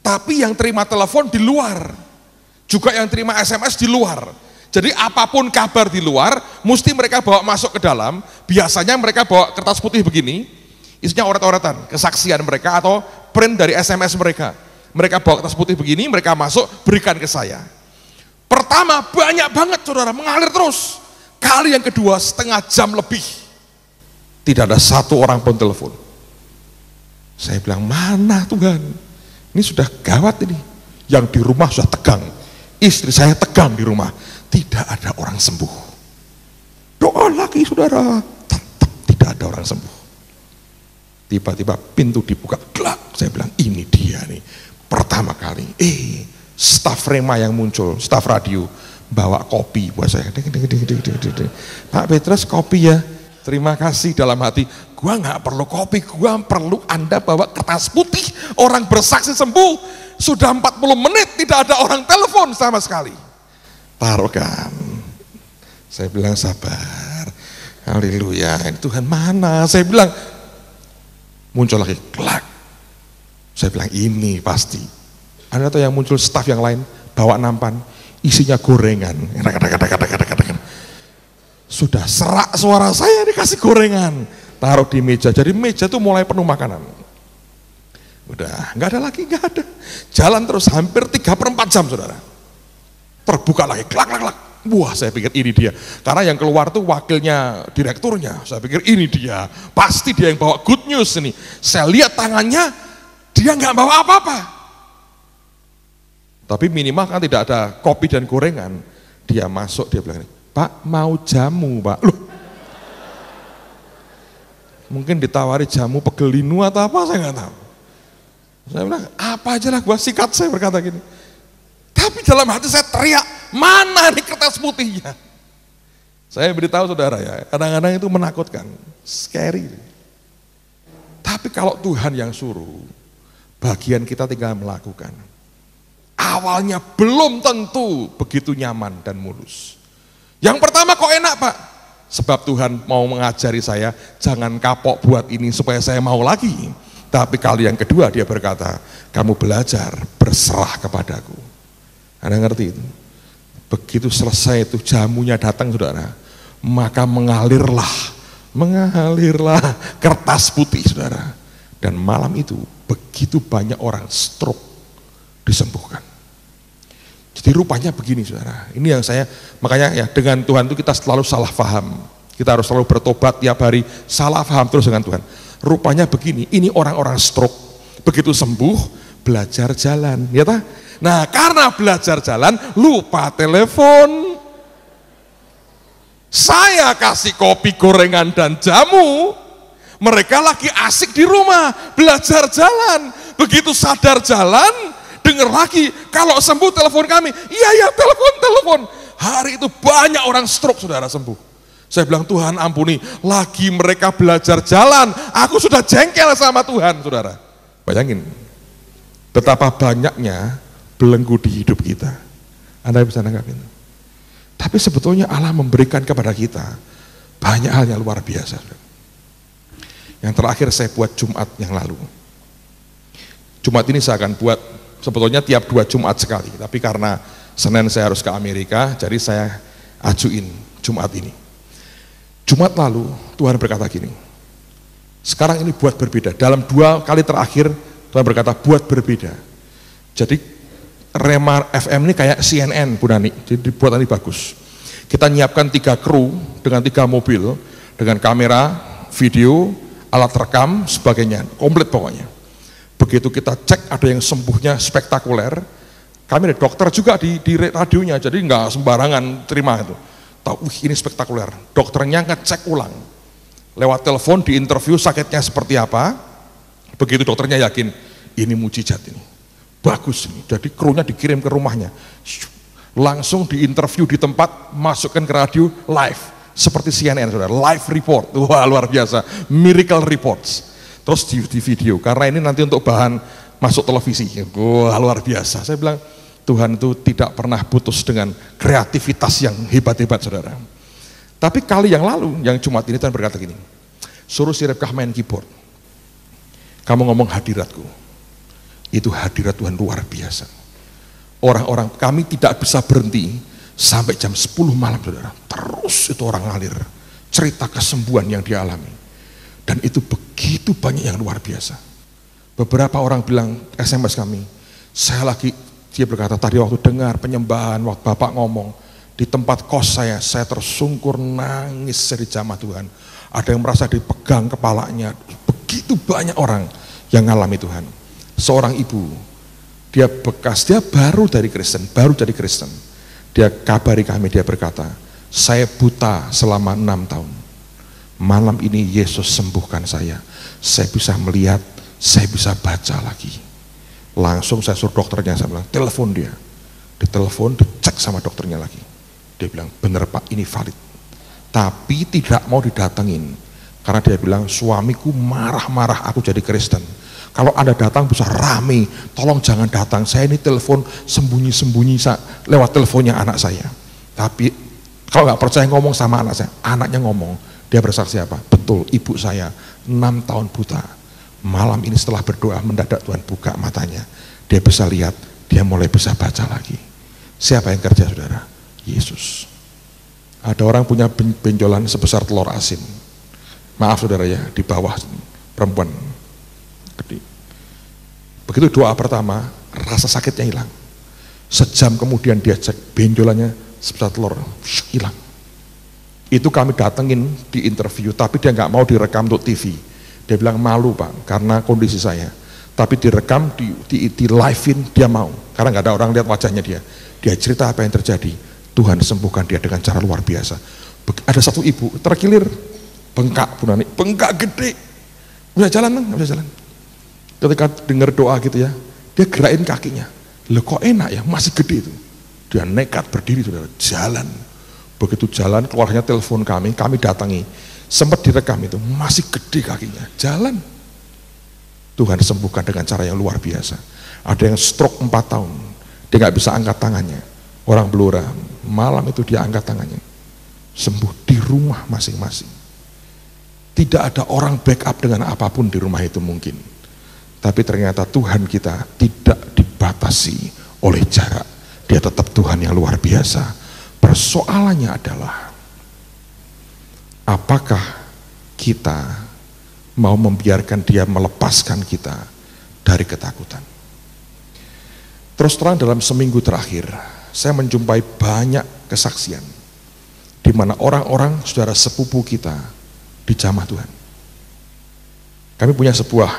Tapi yang terima telepon di luar, juga yang terima SMS di luar. Jadi apapun kabar di luar, mesti mereka bawa masuk ke dalam. Biasanya mereka bawa kertas putih begini, isinya oret-oretan, kesaksian mereka atau print dari SMS mereka. Mereka bawa kertas putih begini, mereka masuk, berikan ke saya. Pertama banyak banget, saudara, mengalir terus. Kali yang kedua setengah jam lebih, tidak ada satu orang pun telepon. Saya bilang, mana Tuhan? Ini sudah gawat ini. Yang di rumah sudah tegang. Istri saya tegang di rumah. Tidak ada orang sembuh. Doa lagi, saudara. Tetap tidak Tiba-tiba pintu dibuka, glak. Saya bilang, ini dia nih. Pertama kali, staf Rema yang muncul, staf radio, bawa kopi buat saya. Pak Petrus, kopi ya. Terima kasih. Dalam hati, gua nggak perlu kopi, gua perlu Anda bawa kertas putih. Orang bersaksi sembuh, sudah 40 menit tidak ada orang telepon sama sekali. Taruhkan. Saya bilang sabar. Haleluya. Tuhan mana? Saya bilang, muncul lagi, klak. Saya bilang ini pasti. Anda tahu yang muncul staf yang lain bawa nampan, isinya gorengan. Sudah serak suara saya dikasih gorengan, taruh di meja. Jadi meja itu mulai penuh makanan. Udah nggak ada lagi, nggak ada. Jalan terus hampir 3/4 jam, saudara. Terbuka lagi, klak klak klak. Wah, saya pikir ini dia. Karena yang keluar tuh wakilnya direkturnya. Saya pikir ini dia. Pasti dia yang bawa good news ini. Saya lihat tangannya, dia nggak bawa apa-apa. Tapi minimal kan tidak ada kopi dan gorengan. Dia masuk, dia bilang, Pak mau jamu Pak. Loh, mungkin ditawari jamu pegelinu atau apa, saya nggak tahu. Saya bilang, apa aja lah, gua sikat, saya berkata gini. Tapi dalam hati saya teriak, mana nih kertas putihnya? Saya beritahu saudara ya, kadang-kadang itu menakutkan, scary. Tapi kalau Tuhan yang suruh, bagian kita tinggal melakukan. Awalnya belum tentu begitu nyaman dan mulus. Yang pertama kok enak Pak? Sebab Tuhan mau mengajari saya, jangan kapok buat ini supaya saya mau lagi. Tapi kali yang kedua dia berkata, kamu belajar berserah kepadaku. Anda ngerti itu? Begitu selesai itu jamunya datang saudara, maka mengalirlah kertas putih saudara. Dan malam itu begitu banyak orang stroke disembuhkan. Jadi rupanya begini saudara, ini yang saya, makanya ya dengan Tuhan itu kita selalu salah paham. Kita harus selalu bertobat tiap hari, salah paham terus dengan Tuhan. Rupanya begini, ini orang-orang stroke, begitu sembuh, belajar jalan, ya tak? Nah karena belajar jalan, lupa telepon. Saya kasih kopi, gorengan, dan jamu, mereka lagi asik di rumah, belajar jalan. Begitu sadar jalan, dengar lagi, kalau sembuh telepon kami. Iya, telepon. Hari itu banyak orang stroke, saudara, sembuh. Saya bilang, Tuhan ampuni, lagi mereka belajar jalan, aku sudah jengkel sama Tuhan, saudara. Bayangin, betapa banyaknya belenggu di hidup kita. Anda bisa nanggap itu. Tapi sebetulnya Allah memberikan kepada kita banyak hal yang luar biasa. Yang terakhir saya buat Jumat yang lalu. Jumat ini saya akan buat sebetulnya tiap 2 Jumat sekali. Tapi karena Senin saya harus ke Amerika, jadi saya ajuin Jumat ini. Jumat lalu Tuhan berkata gini, sekarang ini buat berbeda. Dalam 2 kali terakhir Tuhan berkata buat berbeda. Jadi Rema FM ini kayak CNN Bu Nani, jadi dibuat ini bagus. Kita nyiapkan 3 kru dengan 3 mobil, dengan kamera, video, alat rekam, sebagainya, komplit pokoknya. Begitu kita cek ada yang sembuhnya spektakuler, kami ada dokter juga di radionya, jadi nggak sembarangan terima itu. Tahu, ini spektakuler. Dokternya ngecek ulang, lewat telepon di interview sakitnya seperti apa. Begitu dokternya yakin, ini mujizat ini. Bagus ini, jadi krunya dikirim ke rumahnya, langsung diinterview di tempat, masukkan ke radio live, seperti CNN saudara, live report, wah luar biasa, miracle reports, terus di video, karena ini nanti untuk bahan masuk televisi, wah luar biasa. Saya bilang Tuhan itu tidak pernah putus dengan kreativitas yang hebat-hebat saudara. Tapi kali yang lalu, yang Jumat ini Tuhan berkata gini, suruh si Rebkah main keyboard, kamu ngomong hadiratku. Itu hadirat Tuhan luar biasa. Orang-orang kami tidak bisa berhenti sampai jam 10 malam saudara. Terus itu orang ngalir cerita kesembuhan yang dialami. Dan itu begitu banyak yang luar biasa. Beberapa orang bilang SMS kami, dia berkata tadi waktu dengar penyembahan, waktu Bapak ngomong di tempat kos saya tersungkur nangis dari jamah Tuhan. Ada yang merasa dipegang kepalanya. Begitu banyak orang yang ngalami Tuhan. Seorang ibu, dia baru dari Kristen, dia kabari kami, dia berkata, saya buta selama 6 tahun. malam ini Yesus sembuhkan saya bisa melihat, saya bisa baca lagi. Langsung saya suruh dokternya, saya bilang, telepon dia. Ditelepon, dicek sama dokternya lagi. Dia bilang, bener Pak, ini valid. Tapi tidak mau didatengin. Karena dia bilang, suamiku marah-marah aku jadi Kristen. Kalau Anda datang bisa rame, tolong jangan datang. Saya ini telepon sembunyi-sembunyi lewat teleponnya anak saya. Tapi kalau nggak percaya ngomong sama anak saya, anaknya ngomong. Dia bersaksi apa? Betul, ibu saya 6 tahun buta. Malam ini setelah berdoa mendadak Tuhan buka matanya. Dia bisa lihat, dia mulai bisa baca lagi. Siapa yang kerja saudara? Yesus. Ada orang punya benjolan sebesar telur asin. Maaf saudara ya, di bawah perempuan gede. Begitu doa pertama, rasa sakitnya hilang. Sejam kemudian dia cek benjolannya sebesar telur, hilang. Itu kami datengin di interview, tapi dia nggak mau direkam untuk TV. Dia bilang malu Pak, karena kondisi saya. Tapi direkam, di live-in dia mau, karena nggak ada orang lihat wajahnya dia. Dia cerita apa yang terjadi. Tuhan sembuhkan dia dengan cara luar biasa. Ada satu ibu terkilir, bengkak Bu Nani, bengkak gede, bisa jalan, nggak bisa jalan. Ketika dengar doa gitu ya, dia gerakin kakinya. Loh kok enak ya, masih gede itu. Dia nekat berdiri saudara, jalan. Begitu jalan, keluarnya telepon kami datangi. Sempat direkam itu, masih gede kakinya, jalan. Tuhan sembuhkan dengan cara yang luar biasa. Ada yang stroke 4 tahun, dia nggak bisa angkat tangannya. Orang Blora, malam itu dia angkat tangannya. Sembuh di rumah masing-masing. Tidak ada orang backup dengan apapun di rumah itu mungkin. Tapi ternyata Tuhan kita tidak dibatasi oleh jarak. Dia tetap Tuhan yang luar biasa. Persoalannya adalah, apakah kita mau membiarkan dia melepaskan kita dari ketakutan? Terus terang dalam seminggu terakhir, saya menjumpai banyak kesaksian di mana orang-orang saudara sepupu kita dijamah Tuhan. Kami punya sebuah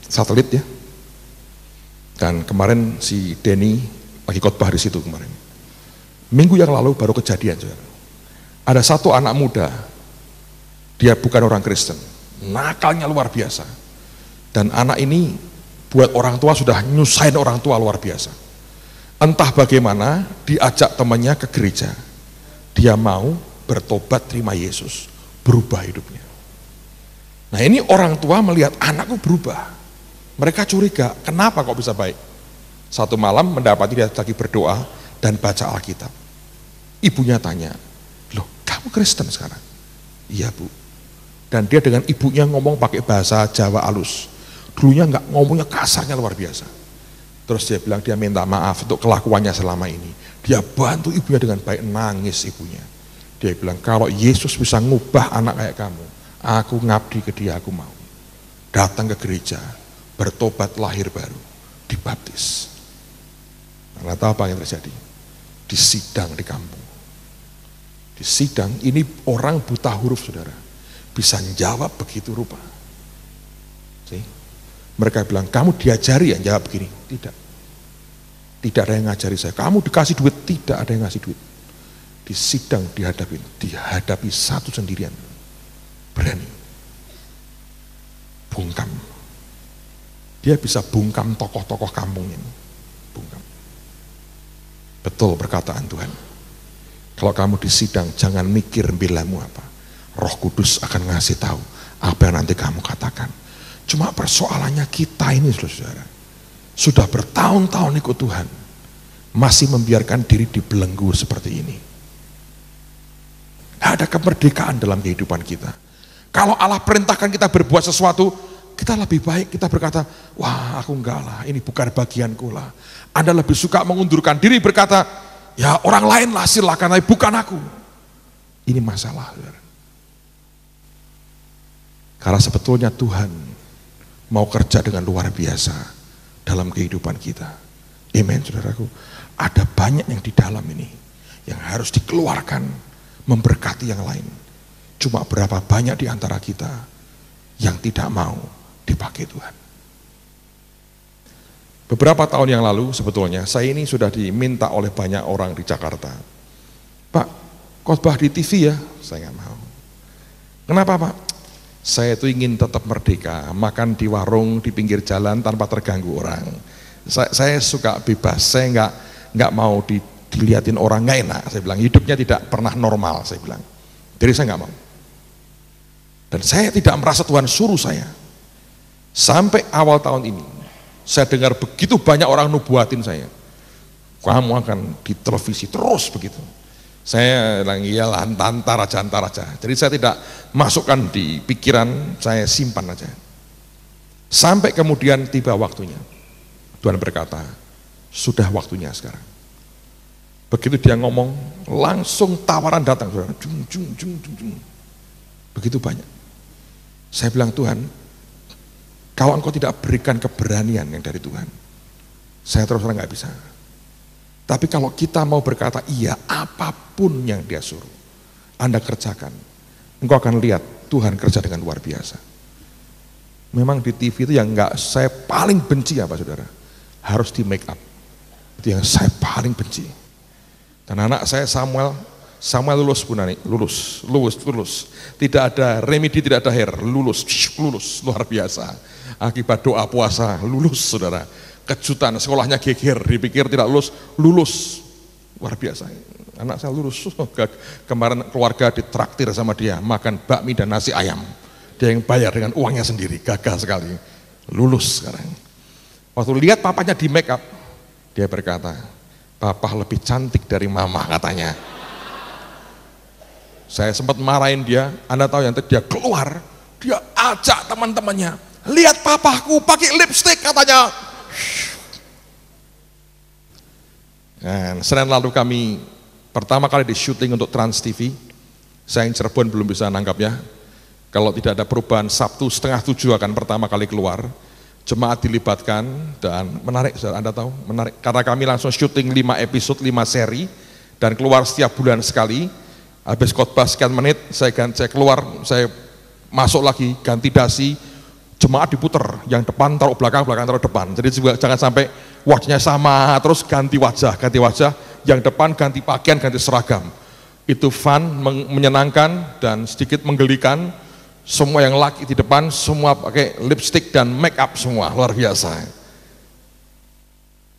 satelit ya, dan kemarin si Denny lagi khotbah di situ kemarin. Minggu yang lalu baru kejadian saudara. Ada satu anak muda, dia bukan orang Kristen, nakalnya luar biasa. Dan anak ini buat orang tua sudah nyusahin orang tua luar biasa. Entah bagaimana diajak temannya ke gereja, dia mau bertobat terima Yesus, berubah hidupnya. Nah ini orang tua melihat anakku berubah, mereka curiga, kenapa kok bisa baik? Satu malam mendapati dia lagi berdoa dan baca Alkitab. Ibunya tanya, loh kamu Kristen sekarang? Iya Bu. Dan dia dengan ibunya ngomong pakai bahasa Jawa halus. Dulunya nggak, ngomongnya kasarnya luar biasa. Terus dia bilang dia minta maaf untuk kelakuannya selama ini. Dia bantu ibunya dengan baik, nangis ibunya. Dia bilang kalau Yesus bisa ngubah anak kayak kamu, aku ngabdi ke dia, aku mau. Datang ke gereja, bertobat lahir baru, dibaptis. Nggak tahu apa yang terjadi. Disidang di kampung. Di sidang ini orang buta huruf saudara, bisa jawab begitu rupa. See? Mereka bilang, kamu diajari ya jawab begini? Tidak. Tidak ada yang ngajari saya. Kamu dikasih duit? Tidak ada yang ngasih duit. Di sidang dihadapi satu sendirian. Berani. Bungkam. Dia bisa bungkam tokoh-tokoh kampung ini. Bungkam. Betul perkataan Tuhan. Kalau kamu di sidang, jangan mikir bilamu apa. Roh Kudus akan ngasih tahu apa yang nanti kamu katakan. Cuma persoalannya kita ini saudara, sudah bertahun-tahun ikut Tuhan, masih membiarkan diri dibelenggu seperti ini. Tidak ada kemerdekaan dalam kehidupan kita. Kalau Allah perintahkan kita berbuat sesuatu, kita lebih baik kita berkata, wah aku enggak lah, ini bukan bagianku lah. Anda lebih suka mengundurkan diri berkata, ya orang lain lah silakan, tapi bukan aku. Ini masalah saudara. Karena sebetulnya Tuhan mau kerja dengan luar biasa dalam kehidupan kita. Amen saudaraku. Ada banyak yang di dalam ini yang harus dikeluarkan memberkati yang lain. Cuma berapa banyak di antara kita yang tidak mau dipakai Tuhan. Beberapa tahun yang lalu sebetulnya saya ini sudah diminta oleh banyak orang di Jakarta. Pak, khotbah di TV ya? Saya nggak mau. Kenapa Pak? Saya itu ingin tetap merdeka, makan di warung, di pinggir jalan tanpa terganggu orang. Saya suka bebas, saya nggak mau dilihatin orang, nggak enak. Saya bilang hidupnya tidak pernah normal, saya bilang. Jadi saya nggak mau. Dan saya tidak merasa Tuhan suruh saya. Sampai awal tahun ini, saya dengar begitu banyak orang nubuatin saya. Kamu akan di televisi terus begitu. Saya bilang iyalah, antar aja. Jadi saya tidak masukkan di pikiran, saya simpan aja. Sampai kemudian tiba waktunya. Tuhan berkata, sudah waktunya sekarang. Begitu dia ngomong, langsung tawaran datang. Begitu banyak. Saya bilang, Tuhan, kalau Engkau tidak berikan keberanian yang dari Tuhan, saya terus terang nggak bisa. Tapi kalau kita mau berkata iya, apapun yang dia suruh, Anda kerjakan, engkau akan lihat Tuhan kerja dengan luar biasa. Memang di TV itu yang enggak saya paling benci apa saudara? Harus di make up. Itu yang saya paling benci. Dan anak saya Samuel lulus Bu Nani, lulus. Tidak ada remedi, tidak ada hair, lulus, luar biasa. Akibat doa puasa, lulus saudara. Kejutan, sekolahnya geger, dipikir tidak lulus, luar biasa. Anak saya lulus, kemarin keluarga ditraktir sama dia, makan bakmi dan nasi ayam. Dia yang bayar dengan uangnya sendiri, gagah sekali. Lulus sekarang. Waktu lihat papanya di make up, dia berkata, Papa lebih cantik dari mama katanya. Saya sempat marahin dia, Anda tahu yang dia keluar, dia ajak teman-temannya, lihat papaku pakai lipstick katanya. Dan Senin lalu kami pertama kali di syuting untuk Trans TV. Saya yang Cirebon belum bisa nangkapnya. Kalau tidak ada perubahan, Sabtu 6:30 akan pertama kali keluar. Jemaat dilibatkan dan menarik, Anda tahu, menarik. Karena kami langsung syuting 5 episode, 5 seri dan keluar setiap bulan sekali. Habis khotbah sekian menit, saya keluar, saya masuk lagi, ganti dasi. Jemaat diputer, yang depan taruh belakang taruh depan. Jadi juga jangan sampai wajahnya sama, terus ganti wajah, yang depan ganti pakaian, ganti seragam. Itu fun, menyenangkan dan sedikit menggelikan. Semua yang laki di depan, semua pakai lipstick dan make up semua, luar biasa.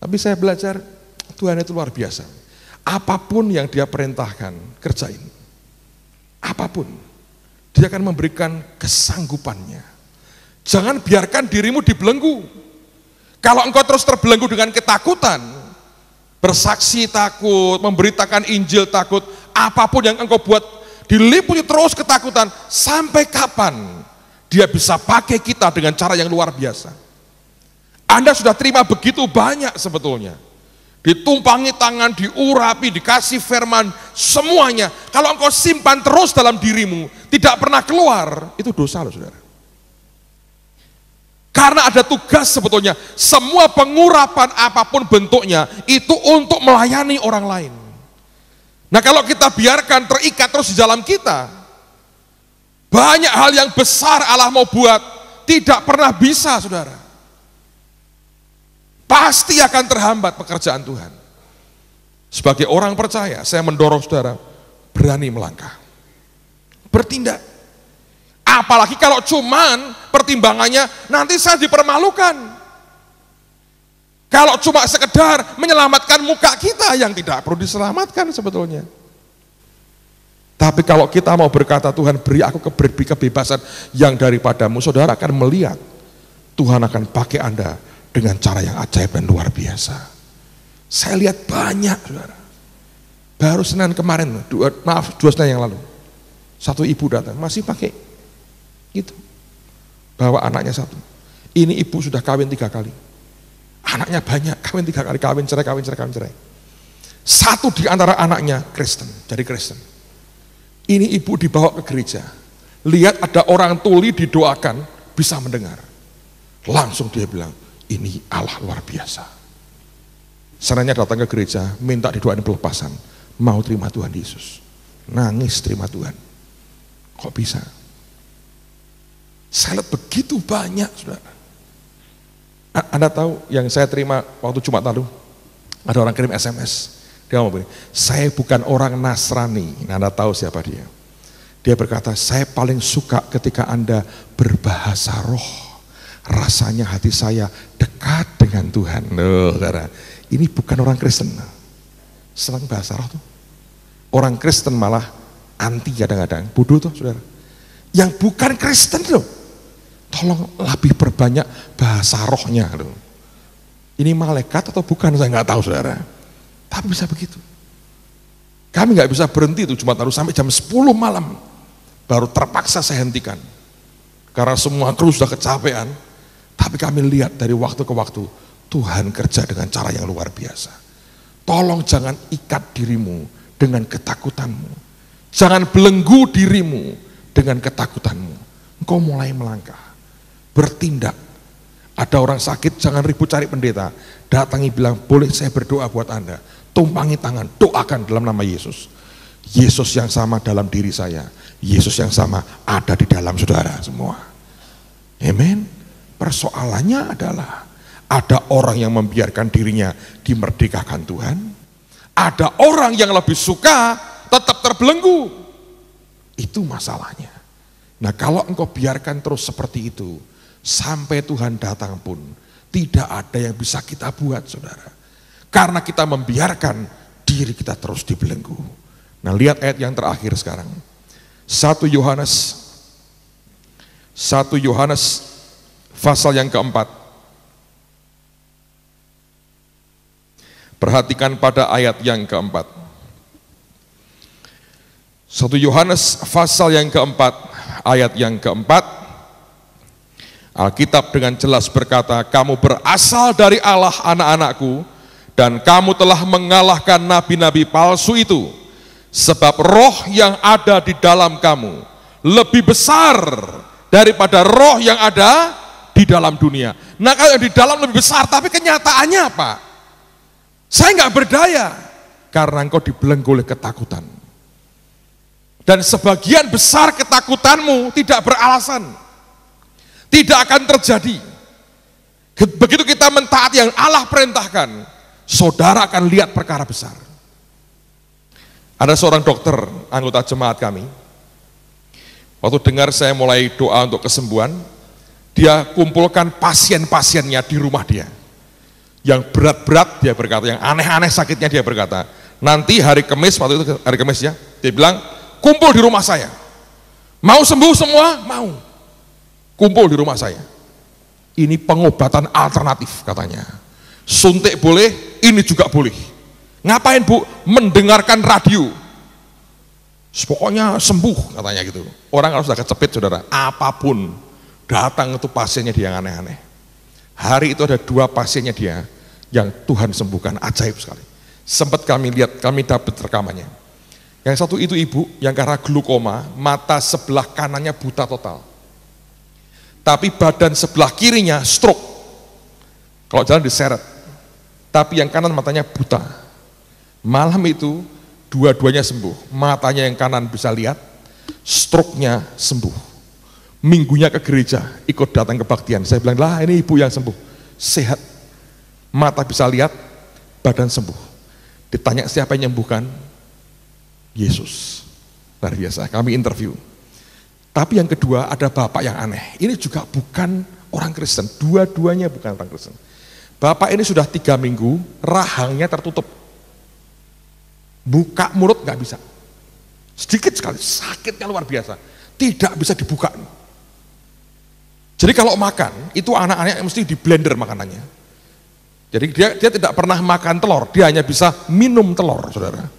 Tapi saya belajar, Tuhan itu luar biasa. Apapun yang dia perintahkan, kerjain. Apapun, dia akan memberikan kesanggupannya. Jangan biarkan dirimu dibelenggu. Kalau engkau terus terbelenggu dengan ketakutan, bersaksi takut, memberitakan Injil takut, apapun yang engkau buat diliputi terus ketakutan, sampai kapan dia bisa pakai kita dengan cara yang luar biasa? Anda sudah terima begitu banyak sebetulnya. Ditumpangi tangan, diurapi, dikasih firman, semuanya. Kalau engkau simpan terus dalam dirimu, tidak pernah keluar, itu dosa loh saudara. Karena ada tugas sebetulnya, semua pengurapan apapun bentuknya, itu untuk melayani orang lain. Nah kalau kita biarkan terikat terus di dalam kita, banyak hal yang besar Allah mau buat, tidak pernah bisa saudara. Pasti akan terhambat pekerjaan Tuhan. Sebagai orang percaya, saya mendorong saudara, berani melangkah. Bertindak. Apalagi kalau cuman pertimbangannya nanti saya dipermalukan. Kalau cuma sekedar menyelamatkan muka kita yang tidak perlu diselamatkan sebetulnya. Tapi kalau kita mau berkata Tuhan beri aku kebebasan yang daripadamu, saudara akan melihat Tuhan akan pakai Anda dengan cara yang ajaib dan luar biasa. Saya lihat banyak saudara. Baru Senin kemarin, dua Senin yang lalu, satu ibu datang masih pakai gitu, bawa anaknya satu. Ini ibu sudah kawin 3 kali, anaknya banyak, kawin 3 kali, kawin cerai. Satu di antara anaknya Kristen, jadi Kristen. Ini ibu dibawa ke gereja, lihat ada orang tuli didoakan, bisa mendengar. Langsung dia bilang, ini Allah luar biasa. Senangnya datang ke gereja, minta didoain pelepasan, mau terima Tuhan Yesus. Nangis terima Tuhan. Kok bisa? Saya lihat begitu banyak saudara. Anda tahu yang saya terima waktu Jumat lalu, ada orang kirim SMS, dia ngomong begini, saya bukan orang Nasrani. Anda tahu siapa dia? Dia berkata, saya paling suka ketika Anda berbahasa roh. Rasanya hati saya dekat dengan Tuhan. Loh, saudara, ini bukan orang Kristen. Senang bahasa roh tuh. Orang Kristen malah anti kadang-kadang. Bodoh tuh, saudara. Yang bukan Kristen loh. Tolong lebih perbanyak bahasa rohnya loh. Ini malaikat atau bukan, saya nggak tahu, saudara. Tapi bisa begitu. Kami nggak bisa berhenti tuh Jumat lalu sampai jam 10 malam. Baru terpaksa saya hentikan. Karena semua kru sudah kecapean. Tapi kami lihat dari waktu ke waktu, Tuhan kerja dengan cara yang luar biasa. Tolong jangan ikat dirimu dengan ketakutanmu. Jangan belenggu dirimu dengan ketakutanmu. Engkau mulai melangkah, bertindak. Ada orang sakit, jangan ribut cari pendeta. Datangi bilang, boleh saya berdoa buat Anda. Tumpangi tangan, doakan dalam nama Yesus. Yesus yang sama dalam diri saya. Yesus yang sama ada di dalam saudara semua. Amen. Persoalannya adalah, ada orang yang membiarkan dirinya dimerdekakan Tuhan. Ada orang yang lebih suka tetap terbelenggu. Itu masalahnya. Nah, kalau engkau biarkan terus seperti itu, sampai Tuhan datang pun, tidak ada yang bisa kita buat, saudara. Karena kita membiarkan diri kita terus dibelenggu. Nah, lihat ayat yang terakhir sekarang. 1 Yohanes pasal yang keempat. Perhatikan pada ayat yang keempat. 1 Yohanes pasal yang keempat, ayat yang keempat. Alkitab dengan jelas berkata, kamu berasal dari Allah anak-anakku, dan kamu telah mengalahkan nabi-nabi palsu itu, sebab roh yang ada di dalam kamu lebih besar daripada roh yang ada di dalam dunia. Nah, kalau di dalam lebih besar, tapi kenyataannya apa? Saya nggak berdaya, karena engkau dibelenggu oleh ketakutan. Dan sebagian besar ketakutanmu tidak beralasan, tidak akan terjadi. Begitu kita mentaati yang Allah perintahkan, saudara akan lihat perkara besar. Ada seorang dokter, anggota jemaat kami, waktu dengar saya mulai doa untuk kesembuhan, dia kumpulkan pasien-pasiennya di rumah dia. Yang berat-berat dia berkata, yang aneh-aneh sakitnya dia berkata, nanti hari Kamis, waktu itu hari Kamis ya, dia bilang, kumpul di rumah saya. Mau sembuh semua? Mau. Kumpul di rumah saya. Ini pengobatan alternatif katanya. Suntik boleh, ini juga boleh. Ngapain bu? Mendengarkan radio. Pokoknya sembuh katanya gitu. Orang kalau sudah kecepit saudara, apapun datang itu pasiennya dia yang aneh-aneh. Hari itu ada 2 pasiennya dia yang Tuhan sembuhkan, ajaib sekali. Sempat kami lihat, kami dapat rekamannya. Yang satu itu ibu yang karena glukoma, mata sebelah kanannya buta total. Tapi badan sebelah kirinya stroke. Kalau jalan diseret. Tapi yang kanan matanya buta. Malam itu dua-duanya sembuh. Matanya yang kanan bisa lihat, stroke-nya sembuh. Minggunya ke gereja, ikut datang kebaktian. Saya bilang, lah ini ibu yang sembuh. Sehat. Mata bisa lihat, badan sembuh. Ditanya siapa yang menyembuhkan? Yesus. Luar biasa, kami interview. Tapi yang kedua ada bapak yang aneh. Ini juga bukan orang Kristen. Dua-duanya bukan orang Kristen. Bapak ini sudah 3 minggu, rahangnya tertutup. Buka mulut nggak bisa. Sedikit sekali, sakitnya luar biasa. Tidak bisa dibuka. Jadi kalau makan, itu anak-anaknya mesti di blender makanannya. Jadi dia tidak pernah makan telur, dia hanya bisa minum telur, saudara.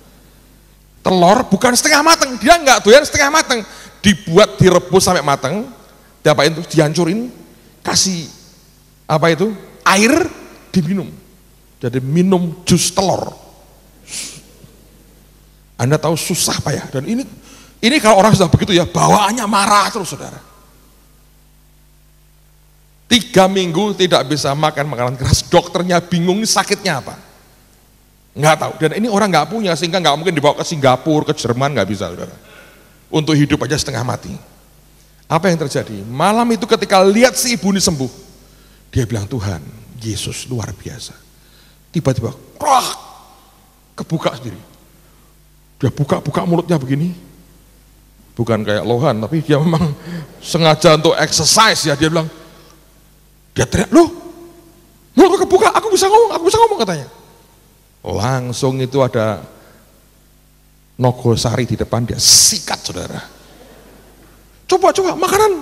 Telur bukan setengah matang, dia nggak doyan setengah matang. Dibuat direbus sampai matang, diapain tuh? Dihancurin, kasih apa itu? Air, diminum. Jadi minum jus telur. Anda tahu susah apa ya? Dan ini kalau orang sudah begitu ya, bawaannya marah terus, saudara. 3 minggu tidak bisa makan makanan keras, dokternya bingung ini sakitnya apa? Nggak tahu. Dan ini orang nggak punya, sehingga nggak mungkin dibawa ke Singapura, ke Jerman, nggak bisa, saudara. Untuk hidup aja setengah mati. Apa yang terjadi? Malam itu ketika lihat si ibu ini sembuh, dia bilang, Tuhan, Yesus luar biasa. Tiba-tiba, kebuka sendiri. Dia buka mulutnya begini, Bukan kayak Lohan, tapi dia memang sengaja untuk exercise ya. Dia bilang, dia teriak, loh, mulut kebuka, aku bisa ngomong katanya. Langsung itu ada Nogosari di depan, dia sikat saudara. Coba makanan,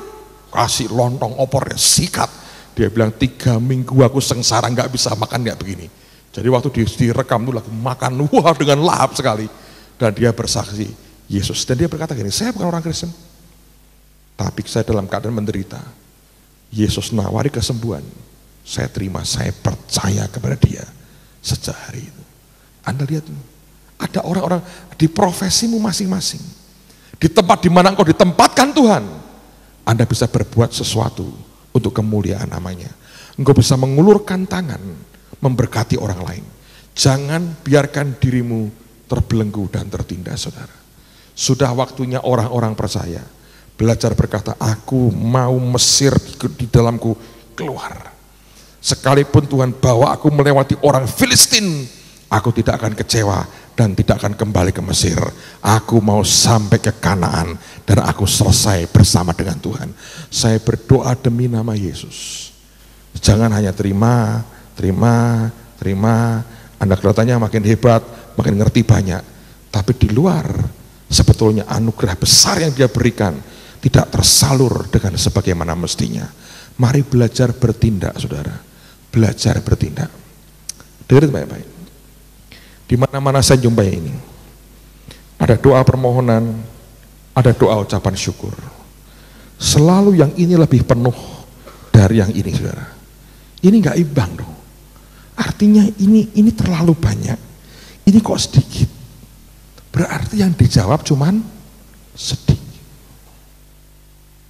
kasih lontong opor, dia sikat. Dia bilang 3 minggu aku sengsara nggak bisa makan kayak begini. Jadi waktu direkam tuh lagi makan, wah dengan lahap sekali. Dan dia bersaksi Yesus. Dan dia berkata gini, saya bukan orang Kristen, tapi saya dalam keadaan menderita. Yesus nawari kesembuhan, saya terima, saya percaya kepada dia sejak hari itu. Anda lihat, ada orang-orang di profesimu masing-masing, di tempat di mana engkau ditempatkan Tuhan, Anda bisa berbuat sesuatu untuk kemuliaan namanya. Engkau bisa mengulurkan tangan, memberkati orang lain. Jangan biarkan dirimu terbelenggu dan tertindas, saudara. Sudah waktunya orang-orang percaya belajar berkata, aku mau Mesir di dalamku keluar. Sekalipun Tuhan bawa aku melewati orang Filistin, aku tidak akan kecewa dan tidak akan kembali ke Mesir. Aku mau sampai ke Kanaan dan aku selesai bersama dengan Tuhan. Saya berdoa demi nama Yesus. Jangan hanya terima. Anda kelihatannya makin hebat, makin ngerti banyak. Tapi di luar, sebetulnya anugerah besar yang dia berikan tidak tersalur dengan sebagaimana mestinya. Mari belajar bertindak, saudara. Belajar bertindak. Dengar baik-baik. Di mana-mana saya jumpai ini, ada doa permohonan, ada doa ucapan syukur. Selalu yang ini lebih penuh dari yang ini, saudara. Ini nggak imbang dong. Artinya ini terlalu banyak. Ini kok sedikit. Berarti yang dijawab cuman sedikit.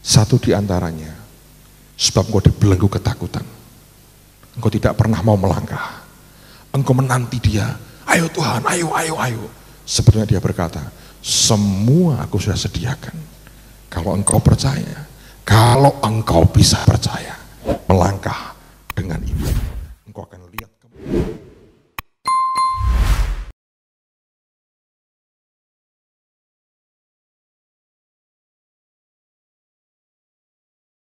Satu di antaranya, sebab engkau dibelenggu ketakutan. Engkau tidak pernah mau melangkah. Engkau menanti dia, ayo Tuhan, ayo. Sebetulnya dia berkata, semua aku sudah sediakan. Kalau engkau percaya, kalau engkau bisa percaya, melangkah dengan iman, engkau akan